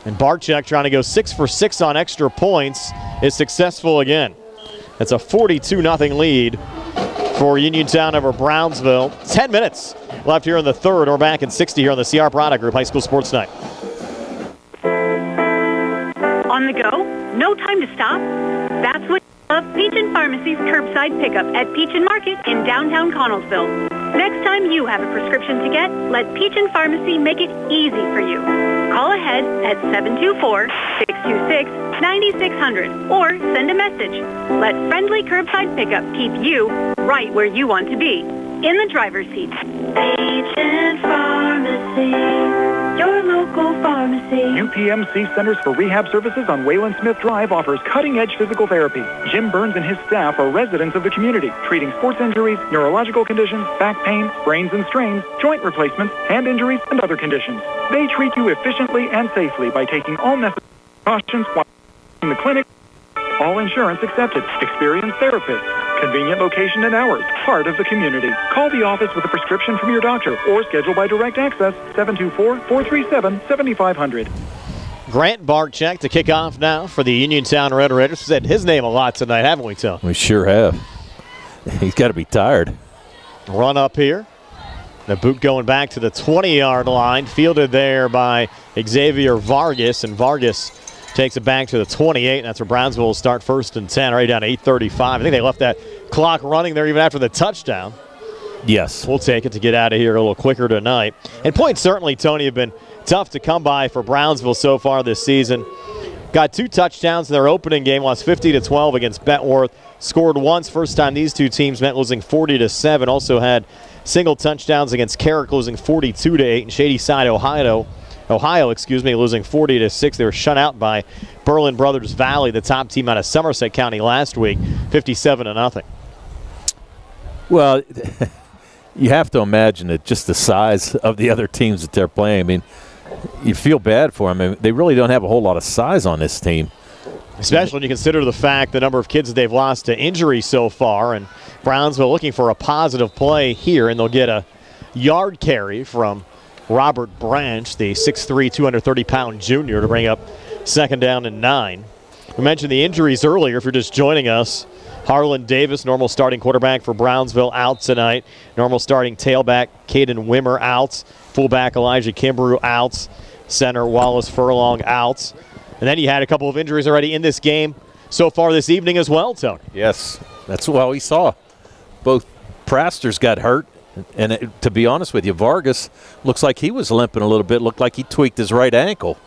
And Barczyk, trying to go 6 for 6 on extra points, is successful again. It's a 42-0 lead for Uniontown over Brownsville. 10 minutes left here in the third. We're back in 60 here on the CR Product Group High School Sports Night. On the go? No time to stop? That's what of Peachin Pharmacy's curbside pickup at Peachin Market in downtown Connellsville. Next time you have a prescription to get, let Peachin Pharmacy make it easy for you. Call ahead at 724-626-9600 or send a message. Let friendly curbside pickup keep you right where you want to be, in the driver's seat. Peachin Pharmacy, your local pharmacy. UPMC Centers for Rehab Services on Wayland Smith Drive offers cutting-edge physical therapy. Jim Burns and his staff are residents of the community, treating sports injuries, neurological conditions, back pain, sprains and strains, joint replacements, hand injuries, and other conditions. They treat you efficiently and safely by taking all necessary precautions while in the clinic. All insurance accepted. Experienced therapists. Convenient location and hours. Part of the community. Call the office with a prescription from your doctor or schedule by direct access 724-437-7500. Grant Barczyk to kick off now for the Uniontown Red Raiders. We've said his name a lot tonight, haven't we, Tony? We sure have. He's got to be tired. Run up here. The boot going back to the 20-yard line. Fielded there by Xavier Vargas, and Vargas takes it back to the 28, and that's where Brownsville will start 1st and 10, right down to 8:35. I think they left that clock running there even after the touchdown. Yes. We'll take it to get out of here a little quicker tonight. And points certainly, Tony, have been tough to come by for Brownsville so far this season. Got 2 touchdowns in their opening game, lost 50-12 against Bentworth. Scored once, first time these two teams met, losing 40-7. Also had single touchdowns against Carrick, losing 42-8, and Shadyside, Ohio, losing 40-6. They were shut out by Berlin Brothers Valley, the top team out of Somerset County last week, 57-0. Well, you have to imagine that just the size of the other teams that they're playing. I mean, you feel bad for them. I mean, they really don't have a whole lot of size on this team. Especially when you consider the fact the number of kids that they've lost to injury so far. And Brownsville looking for a positive play here, and they'll get a yard carry from Robert Branch, the 6'3", 230-pound junior, to bring up 2nd down and 9. We mentioned the injuries earlier. If you're just joining us, Harlan Davis, normal starting quarterback for Brownsville, out tonight. Normal starting tailback Caden Wimmer out. Fullback Elijah Kimbrough out. Center Wallace Furlong out. And then you had a couple of injuries already in this game so far this evening as well, Tony. Yes, that's what we saw. Both Prasters got hurt. And to be honest with you, Vargas looks like he was limping a little bit. Looked like he tweaked his right ankle.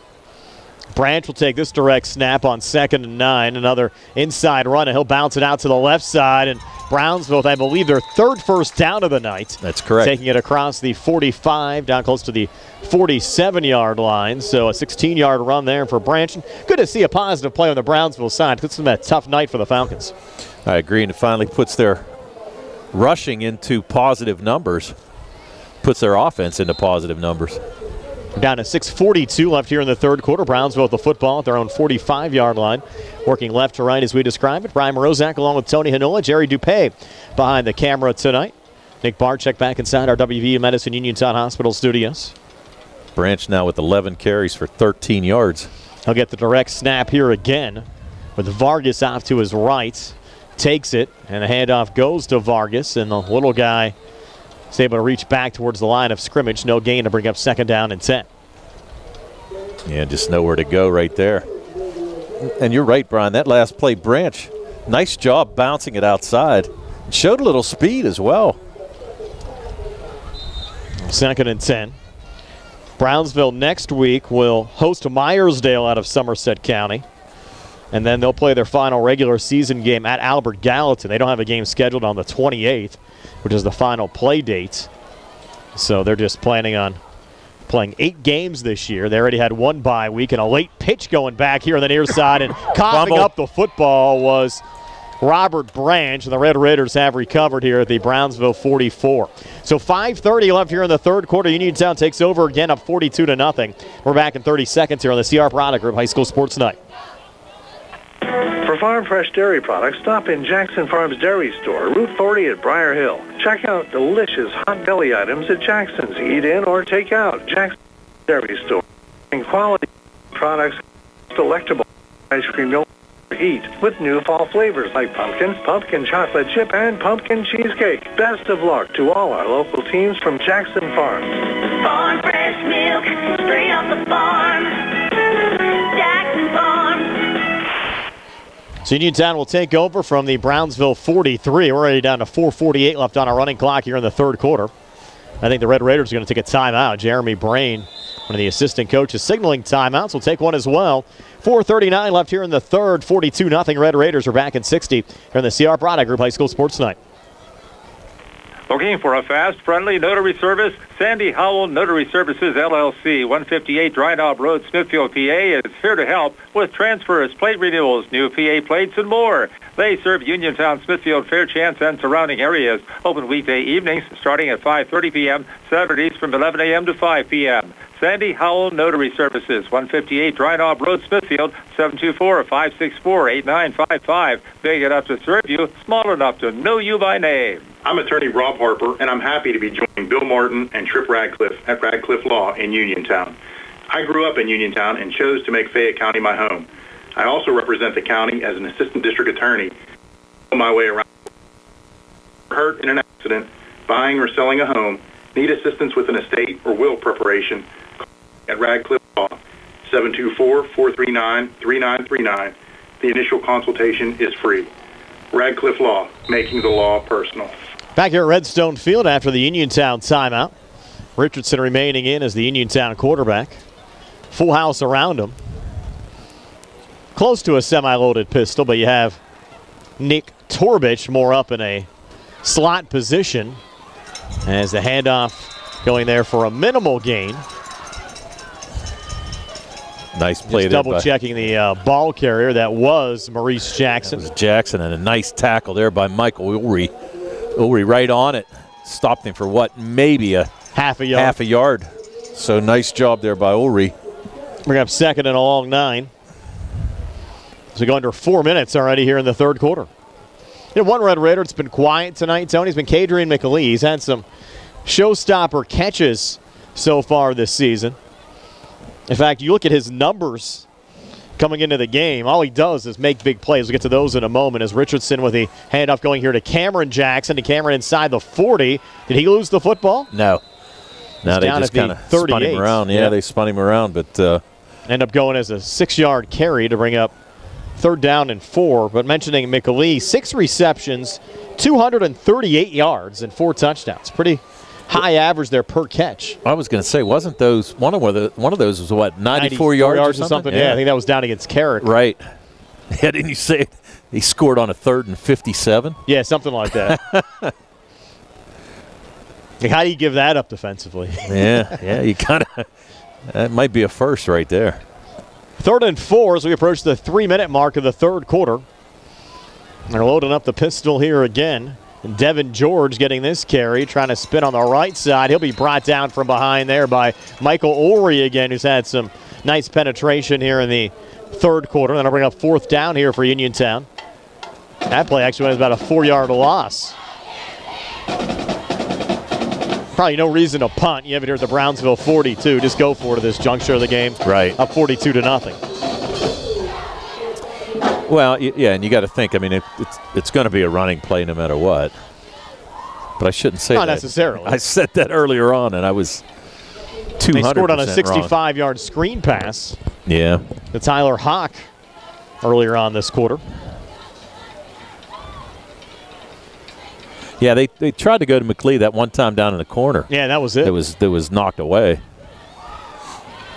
Branch will take this direct snap on 2nd and 9. Another inside run, and he'll bounce it out to the left side. And Brownsville, I believe, their 3rd first down of the night. That's correct. Taking it across the 45, down close to the 47-yard line. So a 16-yard run there for Branch. Good to see a positive play on the Brownsville side. This has been a tough night for the Falcons. I agree, and it finally puts their rushing into positive numbers, puts their offense into positive numbers. We're down to 6:42 left here in the third quarter. Brownsville with the football at their own 45-yard line, working left to right as we describe it. Brian Morozak along with Tony Hanola, Jerry Dupay behind the camera tonight. Nick Barczyk back inside our WVU Medicine Uniontown Hospital studios. Branch now with 11 carries for 13 yards. He'll get the direct snap here again with Vargas off to his right. Takes it, and the handoff goes to Vargas, and the little guy is able to reach back towards the line of scrimmage. No gain to bring up 2nd down and 10. Yeah, just nowhere to go right there. And you're right, Brian. That last play, Branch, nice job bouncing it outside. Showed a little speed as well. 2nd and 10. Brownsville next week will host Myersdale out of Somerset County. And then they'll play their final regular season game at Albert Gallatin. They don't have a game scheduled on the 28th, which is the final play date. So they're just planning on playing 8 games this year. They already had 1 bye week, and a late pitch going back here on the near side. And coughing up the football was Robert Branch, and the Red Raiders have recovered here at the Brownsville 44. So 5:30 left here in the third quarter. Uniontown takes over again, up 42-0. We're back in 30 seconds here on the CR Product Group High School Sports Night. For farm fresh dairy products, stop in Jackson Farms Dairy Store, Route 40 at Briar Hill. Check out delicious hot deli items at Jackson's. Eat in or take out. Jackson Dairy Store. And quality products, delectable ice cream you'll eat with new fall flavors like pumpkin, pumpkin chocolate chip, and pumpkin cheesecake. Best of luck to all our local teams from Jackson Farms. Farm fresh milk, straight off the farm. Jackson Farms. So Uniontown will take over from the Brownsville 43. We're already down to 4:48 left on our running clock here in the third quarter. I think the Red Raiders are going to take a timeout. Jeremy Brain, one of the assistant coaches, signaling timeouts. We'll take one as well. 4:39 left here in the third. 42-0 Red Raiders are back in 60 here in the CR Product Group High School Sports Night. Looking for a fast, friendly notary service? Sandy Howell Notary Services, LLC, 158 Dry Knob Road, Smithfield, PA, is here to help with transfers, plate renewals, new PA plates, and more. They serve Uniontown, Smithfield, Fairchance, and surrounding areas. Open weekday evenings starting at 5:30 p.m., Saturdays from 11 a.m. to 5 p.m. Sandy Howell Notary Services, 158 Dry Knob Road, Smithfield, 724-564-8955. Big enough to serve you, small enough to know you by name. I'm attorney Rob Harper, and I'm happy to be joining Bill Martin and Trip Radcliffe at Radcliffe Law in Uniontown. I grew up in Uniontown and chose to make Fayette County my home. I also represent the county as an assistant district attorney. My way around. Hurt in an accident, buying or selling a home, need assistance with an estate or will preparation, call at Radcliffe Law, 724-439-3939. The initial consultation is free. Radcliffe Law, making the law personal. Back here at Redstone Field after the Uniontown timeout. Richardson remaining in as the Uniontown quarterback. Full house around him. Close to a semi-loaded pistol, but you have Nick Torbich more up in a slot position as the handoff going there for a minimal gain. Nice play Just there. Double-checking the ball carrier. That was Maurice Jackson. That was Jackson, and a nice tackle there by Michael Ulrey. Ulrey right on it. Stopped him for what? Maybe a half a yard. Half a yard. So nice job there by Ulrey. Bring up second and a long 9. So we go under 4 minutes already here in the third quarter. You know, one Red Raider that's been quiet tonight, Tony's been Kadrian McAlee. He's had some showstopper catches so far this season. In fact, you look at his numbers coming into the game, all he does is make big plays. We'll get to those in a moment as Richardson with the handoff going here to Cameron Jackson. To Cameron inside the 40. Did he lose the football? No. No, they just kind of spun him around. Yeah, they spun him around, but end up going as a 6-yard carry to bring up third down and 4. But mentioning McAlee, 6 receptions, 238 yards, and 4 touchdowns. Pretty high average there per catch. I was going to say, wasn't those one of those was what, 94 yards or something? Yeah, I think that was down against Carrick. Right. Yeah, didn't you say he scored on a 3rd and 57? Yeah, something like that. How do you give that up defensively? Yeah, you kind of. That might be a first right there. 3rd and 4 as we approach the 3-minute mark of the third quarter. They're loading up the pistol here again. And Devin George getting this carry, trying to spin on the right side. He'll be brought down from behind there by Michael Ulrey again, who's had some nice penetration here in the third quarter. Then I'll bring up 4th down here for Uniontown. That play actually was about a 4-yard loss. Probably no reason to punt. You have it here at the Brownsville 42. Just go for it at this juncture of the game. Right. Up 42-0. Well, yeah, and you got to think, I mean, it's going to be a running play no matter what. But I shouldn't say that. Not necessarily. I said that earlier on, and I was 200% They scored on a wrong. 65-yard screen pass. Yeah. To Tyler Hawk earlier on this quarter. Yeah, they tried to go to McLeod that one time down in the corner. Yeah, that was it. That was knocked away.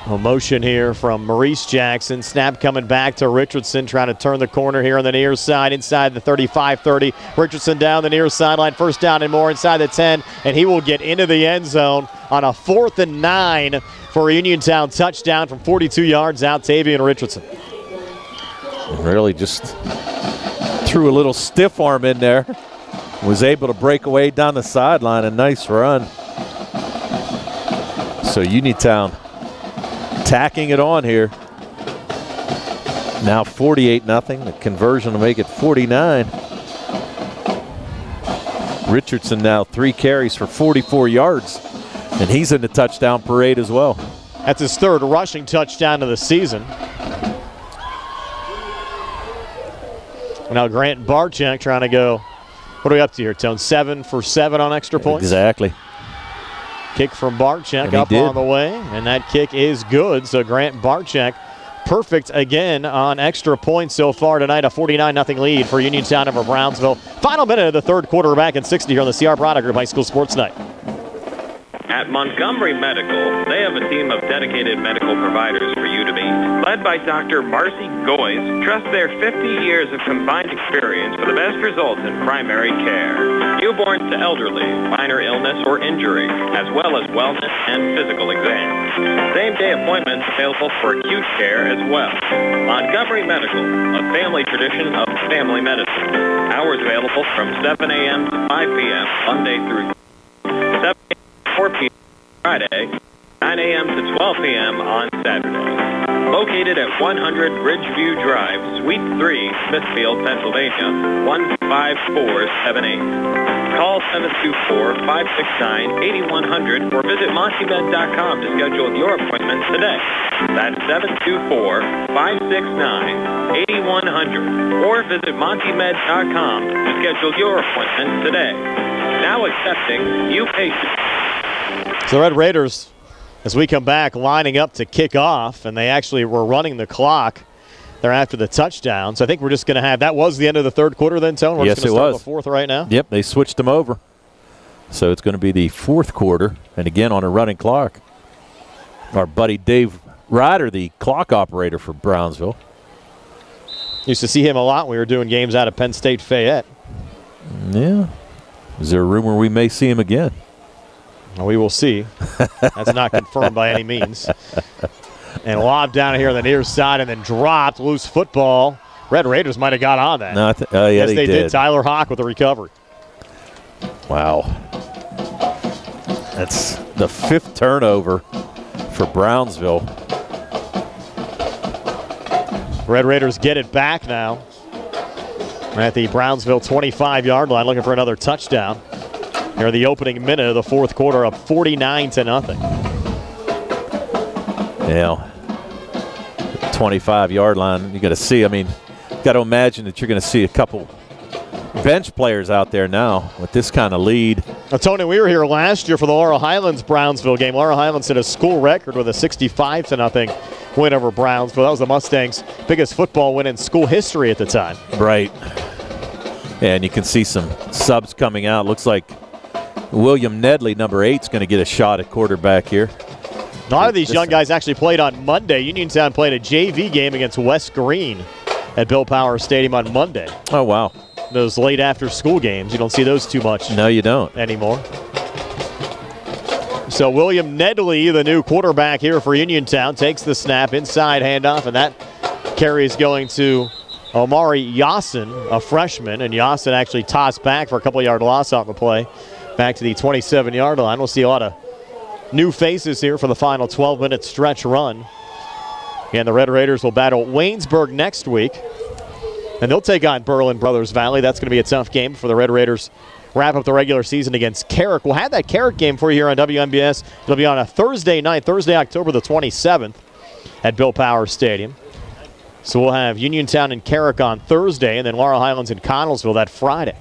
A motion here from Maurice Jackson. Snap coming back to Richardson, trying to turn the corner here on the near side, inside the 35-30. Richardson down the near sideline, 1st down and more inside the 10, and he will get into the end zone on a 4th and 9 for a Uniontown touchdown from 42 yards out, Tavian Richardson. Really just threw a little stiff arm in there. Was able to break away down the sideline. A nice run. So Uniontown tacking it on here. Now 48-0. The conversion to make it 49. Richardson now 3 carries for 44 yards. And he's in the touchdown parade as well. That's his third rushing touchdown of the season. Now Grant Barczyk trying to go, what are we up to here, Tone? 7 for 7 on extra points? Exactly. Kick from Barczyk up on the way, and that kick is good. So Grant Barczyk perfect again on extra points so far tonight. A 49-0 lead for Uniontown over Brownsville. Final minute of the third quarter, back in 60 here on the CR Product Group High School Sports Night. At Montgomery Medical, they have a team of dedicated medical providers for you to meet. Led by Dr. Marcy Goyce, trust their 50 years of combined experience for the best results in primary care. Newborns to elderly, minor illness or injury, as well as wellness and physical exams. Same-day appointments available for acute care as well. Montgomery Medical, a family tradition of family medicine. Hours available from 7 a.m. to 5 p.m. Monday through 7 a.m. 4 p.m. Friday, 9 a.m. to 12 p.m. on Saturday. Located at 100 Ridgeview Drive, Suite 3, Smithfield, Pennsylvania, 15478. Call 724-569-8100 or visit MontyMed.com to schedule your appointment today. That's 724-569-8100 or visit MontyMed.com to schedule your appointment today. Now accepting new patients. So Red Raiders, as we come back, lining up to kick off, and they actually were running the clock there after the touchdown. So I think we're just going to have, that was the end of the third quarter then, Tone? We're Yes, just it start was. The fourth right now? Yep, they switched them over. So it's going to be the fourth quarter, and again on a running clock. Our buddy Dave Ryder, the clock operator for Brownsville. Used to see him a lot when we were doing games out of Penn State Fayette. Yeah. Is there a rumor we may see him again? We will see. That's not confirmed by any means. And lob down here on the near side and then dropped. Loose football. Red Raiders might have got on that. No, yeah, yes, they did. Tyler Hawk with the recovery. Wow. That's the fifth turnover for Brownsville. Red Raiders get it back now. At the Brownsville 25-yard line, looking for another touchdown. Here in the opening minute of the fourth quarter, up 49-0. Yeah, 25-yard line. You got to see. I mean, got to imagine that you're going to see a couple bench players out there now with this kind of lead. Now, Tony, we were here last year for the Laurel Highlands Brownsville game. Laurel Highlands set a school record with a 65-0 win over Brownsville. That was the Mustangs' biggest football win in school history at the time. Right. And you can see some subs coming out. Looks like William Nedley, number 8, is going to get a shot at quarterback here. A lot of these young guys actually played on Monday. Uniontown played a JV game against West Green at Bill Power Stadium on Monday. Oh, wow. Those late after school games, you don't see those too much. No, you don't. Anymore. So William Nedley, the new quarterback here for Uniontown, takes the snap, inside handoff, and that carry is going to Omari Yasin, a freshman, and Yasin actually tossed back for a couple-yard loss on the play. Back to the 27-yard line. We'll see a lot of new faces here for the final 12-minute stretch run. And the Red Raiders will battle Waynesburg next week. And they'll take on Berlin Brothers Valley. That's going to be a tough game for the Red Raiders. Wrap up the regular season against Carrick. We'll have that Carrick game for you here on WMBS. It'll be on a Thursday night, Thursday, October the 27th at Bill Power Stadium. So we'll have Uniontown and Carrick on Thursday, and then Laurel Highlands and Connellsville that Friday.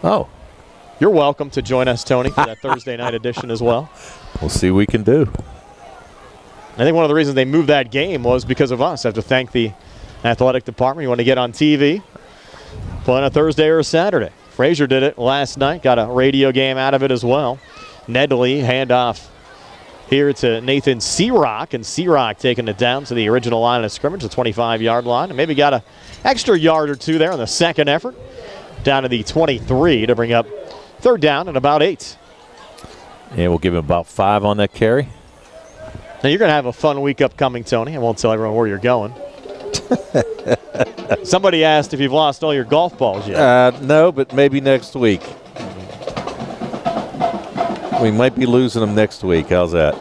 Oh. You're welcome to join us, Tony, for that Thursday night edition as well. We'll see what we can do. I think one of the reasons they moved that game was because of us. I have to thank the athletic department. You want to get on TV, play on a Thursday or a Saturday. Frazier did it last night, got a radio game out of it as well. Nedley, handoff here to Nathan Searock, and Searock taking it down to the original line of scrimmage, the 25-yard line, and maybe got an extra yard or two there on the second effort, down to the 23 to bring up third down and about 8. Yeah, we'll give him about 5 on that carry. Now, you're going to have a fun week upcoming, Tony. I won't tell everyone where you're going. Somebody asked if you've lost all your golf balls yet. No, but maybe next week. We might be losing them next week. How's that?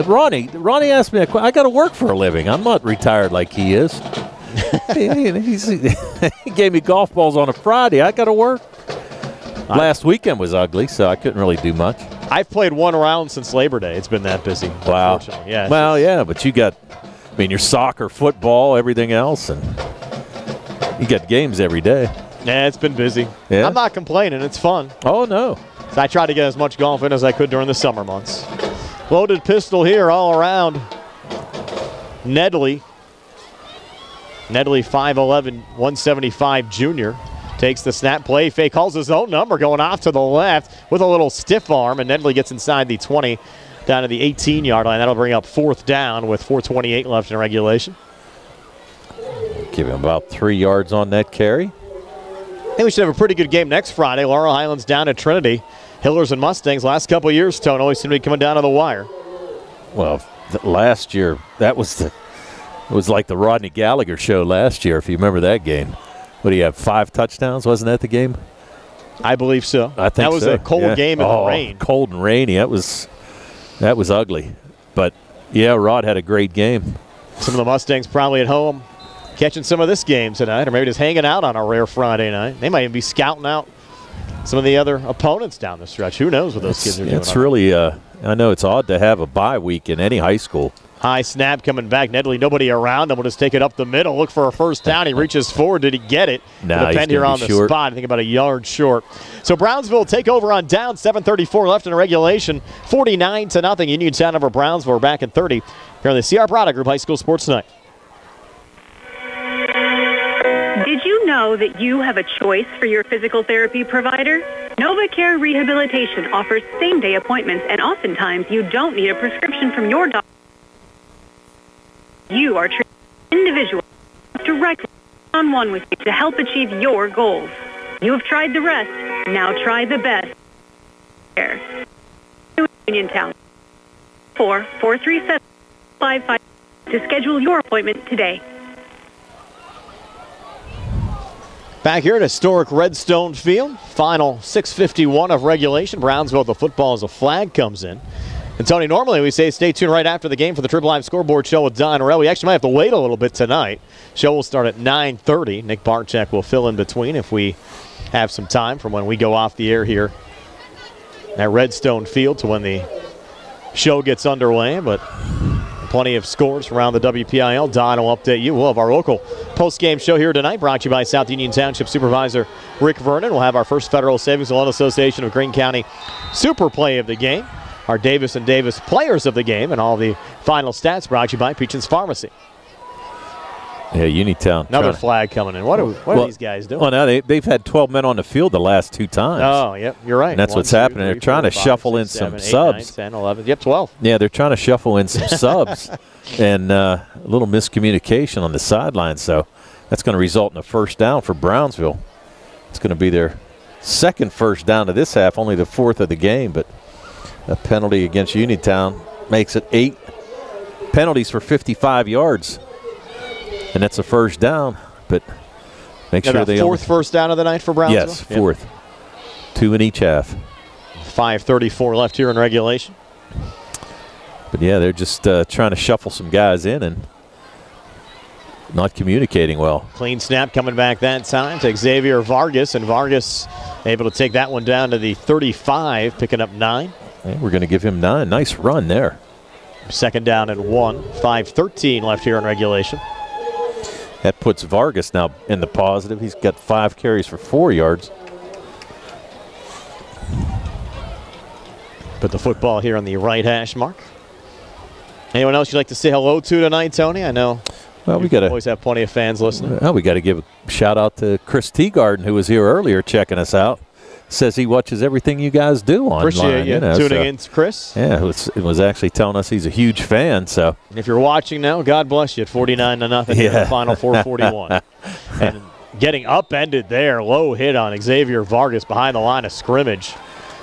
Ronnie asked me a question. I got to work for a living. I'm not retired like he is. He gave me golf balls on a Friday. I got to work. Last weekend was ugly, so I couldn't really do much. I've played one round since Labor Day. It's been that busy. Wow. Yeah. Well, yeah, but you got, I mean, your soccer, football, everything else, and you got games every day. Yeah, it's been busy. Yeah. I'm not complaining. It's fun. Oh, no. So I tried to get as much golf in as I could during the summer months. Loaded pistol here all around. Nedley. Nedley, 5'11", 175 junior. Takes the snap, play fake, calls his own number, going off to the left with a little stiff arm, and Nedley gets inside the 20 down to the 18-yard line. That'll bring up 4th down with 4:28 left in regulation. Give him about 3 yards on that carry. I think we should have a pretty good game next Friday. Laurel Highlands down at Trinity. Hillers and Mustangs last couple of years, Tone, always seem to be coming down to the wire. Well, last year, it was like the Rodney Gallagher show last year, if you remember that game. What do you have, 5 touchdowns? Wasn't that the game? I believe so. I think that was so. a cold game in the rain. Cold and rainy. That was ugly. But, yeah, Rod had a great game. Some of the Mustangs probably at home catching some of this game tonight, or maybe just hanging out on a rare Friday night. They might even be scouting out some of the other opponents down the stretch. Who knows what those kids are doing? It's really, I know it's odd to have a bye week in any high school. High snap coming back. Nedley, nobody around him. Will just take it up the middle. Look for a first down. He reaches forward. Did he get it? No, he's here on the spot. I think about a yard short. So Brownsville will take over on down. 7:34 left in regulation. 49-0. Uniontown over Brownsville. We're back in 30 here on the CR Product Group High School Sports Tonight. Did you know that you have a choice for your physical therapy provider? NovaCare Rehabilitation offers same-day appointments, and oftentimes you don't need a prescription from your doctor. You are treated individually, directly one-on-one with you to help achieve your goals. You have tried the rest. Now try the best. Uniontown. 4-437-55 to schedule your appointment today. Back here at historic Redstone Field, final 6:51 of regulation. Brownsville, the football as a flag comes in. And Tony, normally we say stay tuned right after the game for the Triple Live Scoreboard Show with Don Rell. We actually might have to wait a little bit tonight. Show will start at 9:30. Nick Barczyk will fill in between if we have some time from when we go off the air here at Redstone Field to when the show gets underway. But plenty of scores around the WPIL. Don will update you. We'll have our local post-game show here tonight, brought to you by South Union Township Supervisor Rick Vernon. We'll have our first Federal Savings and Loan Association of Greene County Super Play of the game, our Davis & Davis Players of the game, and all the final stats brought to you by Peachin's Pharmacy. Yeah, Uniontown. Another flag coming in. What are these guys doing? Well, now they've had 12 men on the field the last 2 times. Oh, yep, you're right. And that's what's happening. They're trying to shuffle in some subs. 9, 10, 11. Yep, 12. Yeah, they're trying to shuffle in some subs and a little miscommunication on the sideline. So that's going to result in a first down for Brownsville. It's going to be their second first down of this half, only the 4th of the game. But a penalty against Uniontown makes it 8 penalties for 55 yards. And that's a first down, but make sure they 4th first down of the night for Brownsville? Yes, 4th. Yep. 2 in each half. 5:34 left here in regulation. But, yeah, they're just trying to shuffle some guys in and not communicating well. Clean snap coming back that time to Xavier Vargas, and Vargas able to take that one down to the 35, picking up 9. And we're going to give him 9. Nice run there. Second down and 1. 5:13 left here in regulation. That puts Vargas now in the positive. He's got 5 carries for 4 yards. Put the football here on the right hash mark. Anyone else you'd like to say hello to tonight, Tony? I know we got always have plenty of fans listening. Well, we got to give a shout out to Chris Teagarden, who was here earlier checking us out. Says he watches everything you guys do online. Appreciate you tuning in, Chris. Yeah, it was actually telling us he's a huge fan. So if you're watching now, God bless you at 49-0 here in the final 4:41. And getting upended there, low hit on Xavier Vargas behind the line of scrimmage.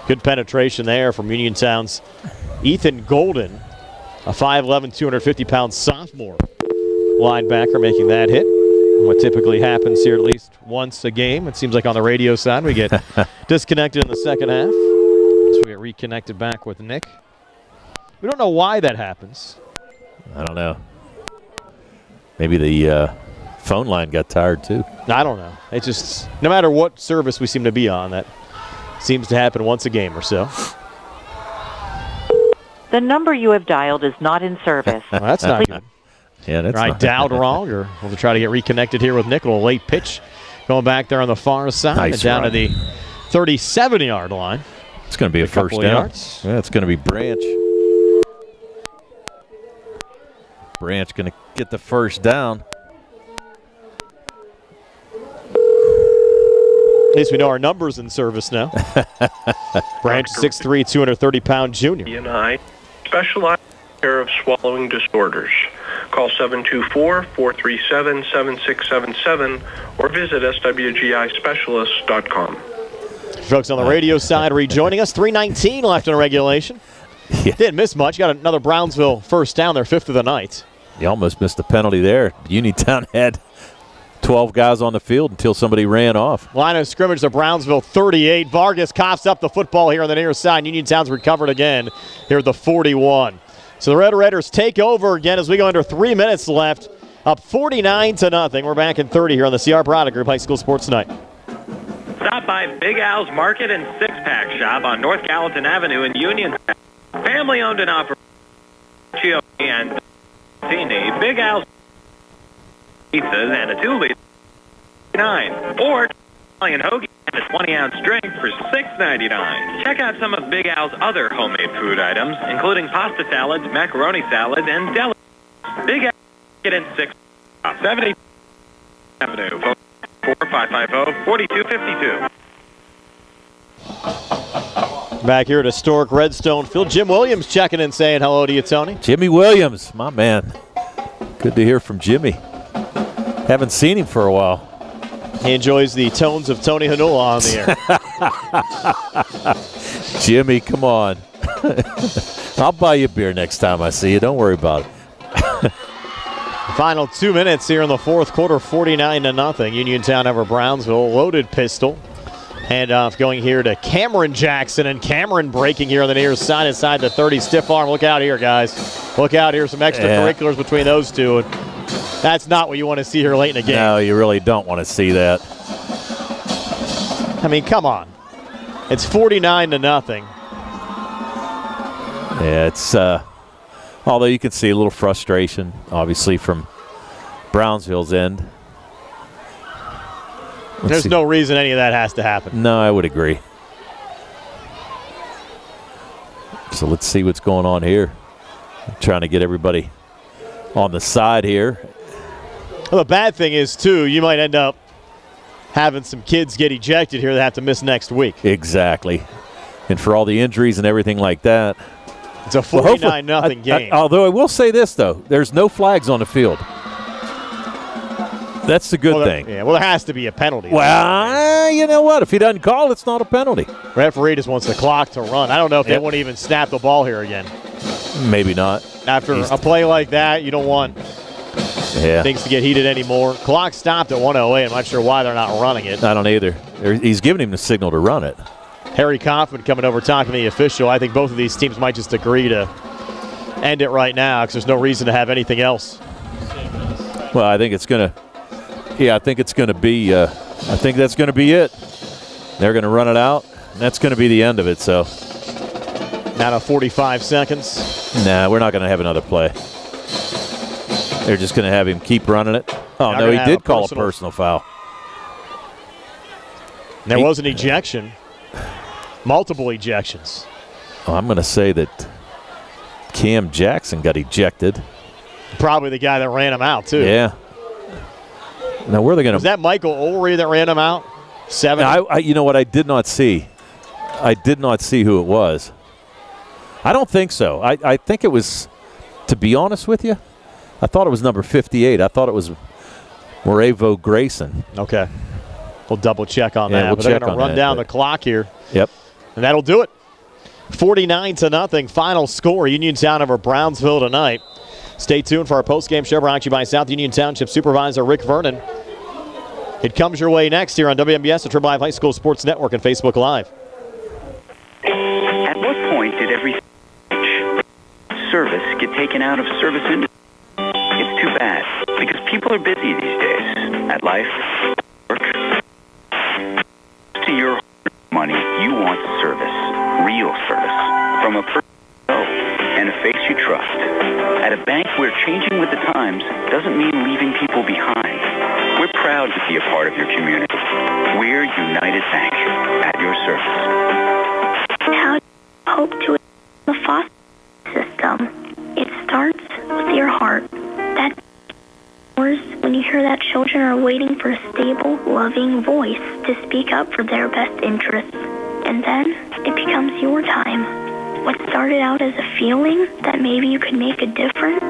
Good penetration there from Uniontown's Ethan Golden, a 5'11", 250-pound sophomore linebacker making that hit. What typically happens here at least once a game. It seems like on the radio side we get disconnected in the second half. So we get reconnected back with Nick. We don't know why that happens. I don't know. Maybe the phone line got tired too. I don't know. It just, no matter what service we seem to be on, that seems to happen once a game or so. The number you have dialed is not in service. Well, that's not good. Yeah, that's I not dialed wrong, or we'll try to get reconnected here with Nickel. A late pitch going back there on the far side Nice and down run. to the 37-yard line. It's going to be a first couple of down. yards. Yeah, it's going to be Branch. Branch going to get the first down. At least we know our numbers in service now. Branch, 6'3", 230-pound junior. And I specialize in care of swallowing disorders. Call 724-437-7677 or visit swgispecialist.com. Folks on the radio side rejoining us. 3:19 left in regulation. Yeah. Didn't miss much. Got another Brownsville first down, their 5th of the night. You almost missed a penalty there. Uniontown had 12 guys on the field until somebody ran off. Line of scrimmage to Brownsville 38. Vargas coughs up the football here on the near side. Uniontown's recovered again here at the 41. So the Red Raiders take over again as we go under 3 minutes left. Up 49-0. We're back in 30 here on the CR Product Group High School Sports Night. Stop by Big Al's Market and Six-Pack Shop on North Gallatin Avenue in Uniontown. Family owned and operated. And Big Al's pizzas and a 2-liter $9, or Italian hoagie and a 20-ounce drink for $6.99. Check out some of Big Al's other homemade food items, including pasta salads, macaroni salads, and deli. Big Al Market and 6 70 Avenue, phone 4550-4252. Back here at historic Redstone Field, Jim Williams checking in, saying hello to you, Tony. Jimmy Williams, my man. Good to hear from Jimmy. Haven't seen him for a while. He enjoys the tones of Tony Hanula on the air. Jimmy, come on. I'll buy you a beer next time I see you. Don't worry about it. Final 2 minutes here in the fourth quarter, 49-0. Uniontown over Brownsville. Loaded pistol. Handoff going here to Cameron Jackson, and Cameron breaking here on the near side inside the 30. Stiff arm. Look out here, guys. Look out here. Some extracurriculars between those two. That's not what you want to see here late in the game. No, you really don't want to see that. I mean, come on. It's 49-0. Yeah, it's although you can see a little frustration, obviously, from Brownsville's end. There's no reason any of that has to happen. No, I would agree. So let's see what's going on here. I'm trying to get everybody on the side here. Well, the bad thing is, too, you might end up having some kids get ejected here that have to miss next week. Exactly. And for all the injuries and everything like that. It's a 49-0 game. Although I will say this, though. There's no flags on the field. That's the good thing. Yeah, well, there has to be a penalty. Well, you know what? If he doesn't call, it's not a penalty. Referee just wants the clock to run. I don't know if they won't even snap the ball here again. Maybe not. After a play like that, you don't want things to get heated anymore. Clock stopped at 1:08. I'm not sure why they're not running it. I don't either. He's giving him the signal to run it. Harry Kaufman coming over talking to the official. I think both of these teams might just agree to end it right now because there's no reason to have anything else. Well, I think it's going to – yeah, I think it's going to be I think that's going to be it. They're going to run it out, and that's going to be the end of it. So now to 45 seconds. Nah, we're not going to have another play. They're just going to have him keep running it. Oh, no, he did call a personal foul. There was an ejection. Multiple ejections. Oh, I'm going to say that Cam Jackson got ejected. Probably the guy that ran him out, too. Yeah. Now, where are they going to... Was that Michael Ulrey that ran him out? 7? You know what? I did not see. I did not see who it was. I don't think so. I think it was, to be honest with you, I thought it was number 58. I thought it was Morevo Grayson. Okay. We'll double check on that. We'll but they're going to run down the clock here. Yep. And that'll do it. 49-0 final score. Uniontown over Brownsville tonight. Stay tuned for our postgame show brought to you by South Union Township Supervisor Rick Vernon. It comes your way next here on WMBS, the Triple High School Sports Network, and Facebook Live. At what point did every service get taken out of service industry? It's too bad, because people are busy these days. At life, work, to your money, you want service, real service, from a person. And you trust. At a bank where changing with the times doesn't mean leaving people behind. We're proud to be a part of your community. We're United Bank, at your service. How do you hope to achieve the foster system? It starts with your heart. That when you hear that children are waiting for a stable, loving voice to speak up for their best interests. And then it becomes your time. What started out as a feeling that maybe you could make a difference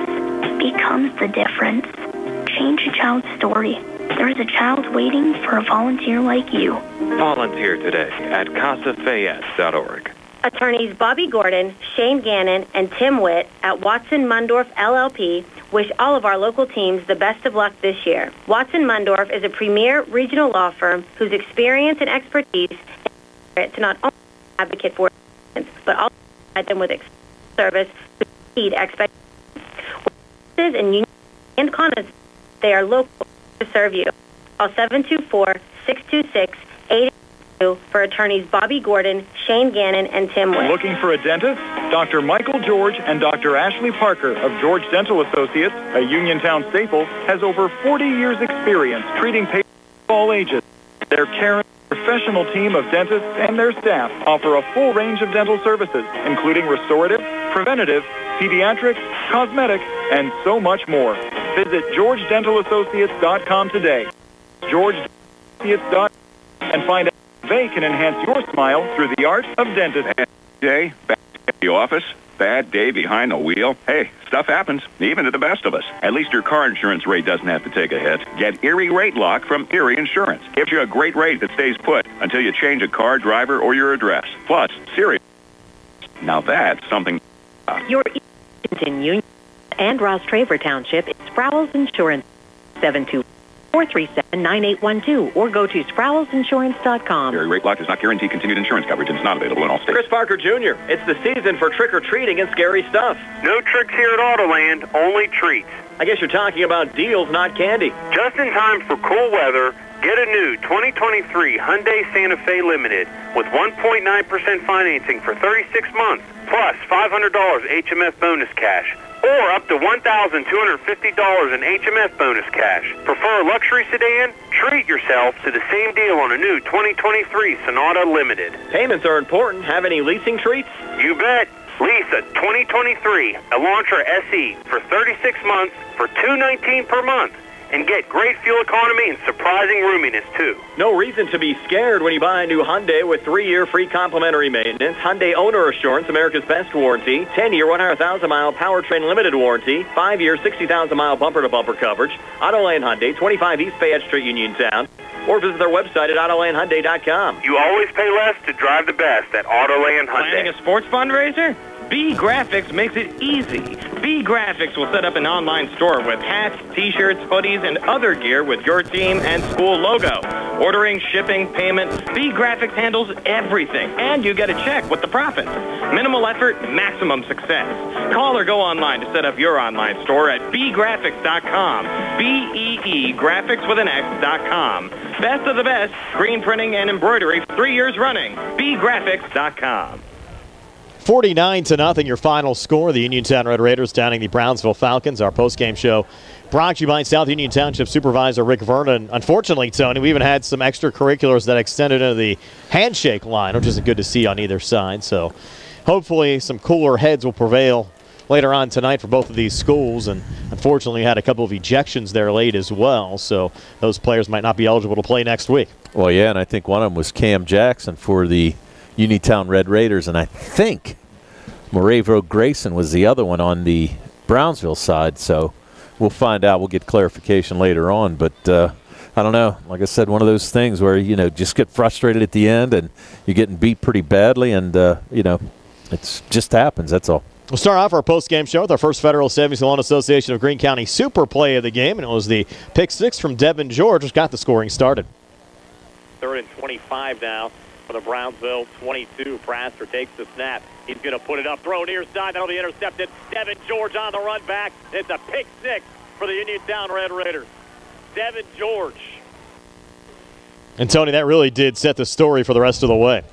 becomes the difference. Change a child's story. There is a child waiting for a volunteer like you. Volunteer today at CasaFayette.org. Attorneys Bobby Gordon, Shane Gannon, and Tim Witt at Watson Mundorf LLP wish all of our local teams the best of luck this year. Watson Mundorf is a premier regional law firm whose experience and expertise to not only advocate for but also provide them with service to exceed expectations. With and union and condos, they are local to serve you. Call 724-626-80 for attorneys Bobby Gordon, Shane Gannon, and Tim Witt. Looking for a dentist? Dr. Michael George and Dr. Ashley Parker of George Dental Associates, a Uniontown staple, has over 40 years' experience treating patients of all ages. Their caring, professional team of dentists and their staff offer a full range of dental services, including restorative, preventative, pediatrics, cosmetic, and so much more. Visit GeorgeDentalAssociates.com today. GeorgeDentalAssociates.com and find out how they can enhance your smile through the art of dentistry. Day, back at the office, bad day behind the wheel. Hey, stuff happens, even to the best of us. At least your car insurance rate doesn't have to take a hit. Get Erie Rate Lock from Erie Insurance. Gives you a great rate that stays put until you change a car, driver, or your address. Plus, serious. Now that's something. Your agent in Union and Ross Traver Township is Sproul's Insurance, 72437-9812, or go to SproulsInsurance.com. Erie Rate Lock does not guarantee continued insurance coverage and is not available in all states. Chris Parker Jr., it's the season for trick-or-treating and scary stuff. No tricks here at Autoland, only treats. I guess you're talking about deals, not candy. Just in time for cool weather, get a new 2023 Hyundai Santa Fe Limited with 1.9% financing for 36 months, plus $500 HMF bonus cash, or up to $1,250 in HMF bonus cash. Prefer a luxury sedan? Treat yourself to the same deal on a new 2023 Sonata Limited. Payments are important. Have any leasing treats? You bet. Lease a 2023 Elantra SE for 36 months for $219 per month. And get great fuel economy and surprising roominess, too. No reason to be scared when you buy a new Hyundai with 3-year free complimentary maintenance, Hyundai Owner Assurance, America's Best Warranty, 10-year, 100,000-mile powertrain limited warranty, 5-year, 60,000-mile bumper-to-bumper coverage, Autoland Hyundai, 25 East Fayette Street, Uniontown, or visit their website at AutolandHyundai.com. You always pay less to drive the best at Autoland Hyundai. Planning a sports fundraiser? B Graphics makes it easy. B Graphics will set up an online store with hats, t-shirts, hoodies, and other gear with your team and school logo. Ordering, shipping, payment, B Graphics handles everything, and you get a check with the profits. Minimal effort, maximum success. Call or go online to set up your online store at bgraphics.com. B-E-E, graphics with an X.com. Best of the best, screen printing and embroidery 3 years running. bgraphics.com. 49-0, your final score. The Uniontown Red Raiders downing the Brownsville Falcons. Our postgame show brought to you by South Union Township Supervisor Rick Vernon. Unfortunately, Tony, we even had some extracurriculars that extended into the handshake line, which isn't good to see on either side. So hopefully some cooler heads will prevail later on tonight for both of these schools. And unfortunately, we had a couple of ejections there late as well. So those players might not be eligible to play next week. Well, yeah, and I think one of them was Cam Jackson for the Uniontown Red Raiders, and I think Moravo Grayson was the other one on the Brownsville side. So we'll find out. We'll get clarification later on. But I don't know. Like I said, one of those things where, you know, just get frustrated at the end and you're getting beat pretty badly, and, you know, it just happens. That's all. We'll start off our post-game show with our first Federal Savings and Loan Association of Greene County super play of the game, and it was the pick six from Devin George, which got the scoring started. 3rd and 25 now. For the Brownsville 22, Praster takes the snap. He's going to put it up, throw near side. That'll be intercepted. Devin George on the run back. It's a pick six for the Uniontown Red Raiders. Devin George. And, Tony, that really did set the story for the rest of the way.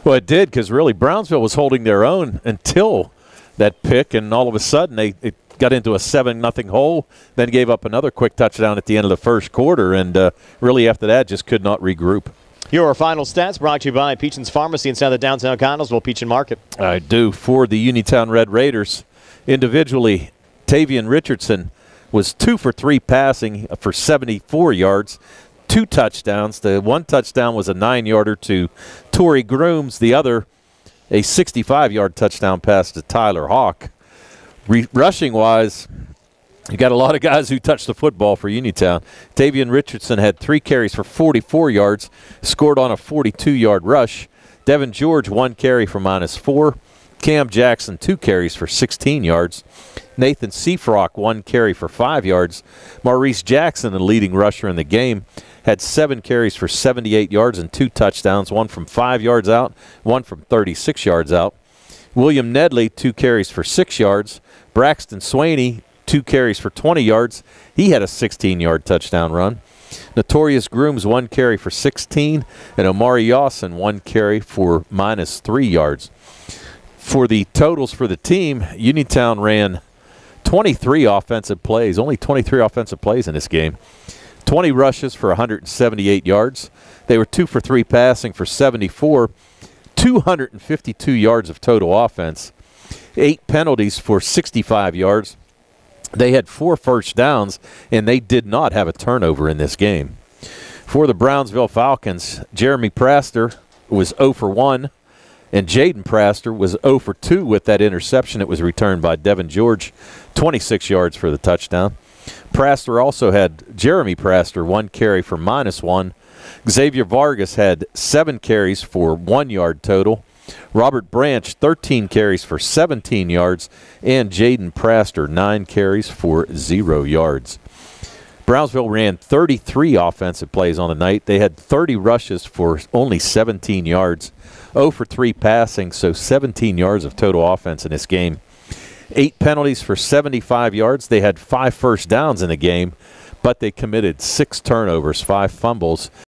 Well, it did, because really Brownsville was holding their own until that pick, and all of a sudden they got into a 7-0 hole, then gave up another quick touchdown at the end of the first quarter, and really after that just could not regroup. Your final stats brought to you by Peachin's Pharmacy inside the downtown Connellsville Peachin Market. I do. For the Uniontown Red Raiders, individually, Tavian Richardson was 2 for 3 passing for 74 yards, 2 touchdowns. The one touchdown was a 9-yarder to Torrey Grooms. The other, a 65-yard touchdown pass to Tyler Hawk. Rushing-wise, you got a lot of guys who touched the football for Uniontown. Tavian Richardson had 3 carries for 44 yards, scored on a 42-yard rush. Devin George, 1 carry for -4. Cam Jackson, 2 carries for 16 yards. Nathan Seafrock, 1 carry for 5 yards. Maurice Jackson, the leading rusher in the game, had 7 carries for 78 yards and 2 touchdowns, 1 from 5 yards out, 1 from 36 yards out. William Nedley, 2 carries for 6 yards. Braxton Swaney, 2 carries for 20 yards. He had a 16-yard touchdown run. Notorious Grooms, 1 carry for 16. And Omari Yawson, 1 carry for -3 yards. For the totals for the team, Uniontown ran 23 offensive plays, only 23 offensive plays in this game. 20 rushes for 178 yards. They were 2 for 3 passing for 74, 252 yards of total offense, 8 penalties for 65 yards. They had 4 first downs, and they did not have a turnover in this game. For the Brownsville Falcons, Jeremy Praster was 0 for 1, and Jaden Praster was 0 for 2 with that interception. It was returned by Devin George, 26 yards for the touchdown. Praster also had Jeremy Praster, 1 carry for -1. Xavier Vargas had 7 carries for 1 yard total. Robert Branch, 13 carries for 17 yards. And Jaden Praster, 9 carries for 0 yards. Brownsville ran 33 offensive plays on the night. They had 30 rushes for only 17 yards. 0 for 3 passing, so 17 yards of total offense in this game. 8 penalties for 75 yards. They had 5 first downs in the game, but they committed 6 turnovers, 5 fumbles,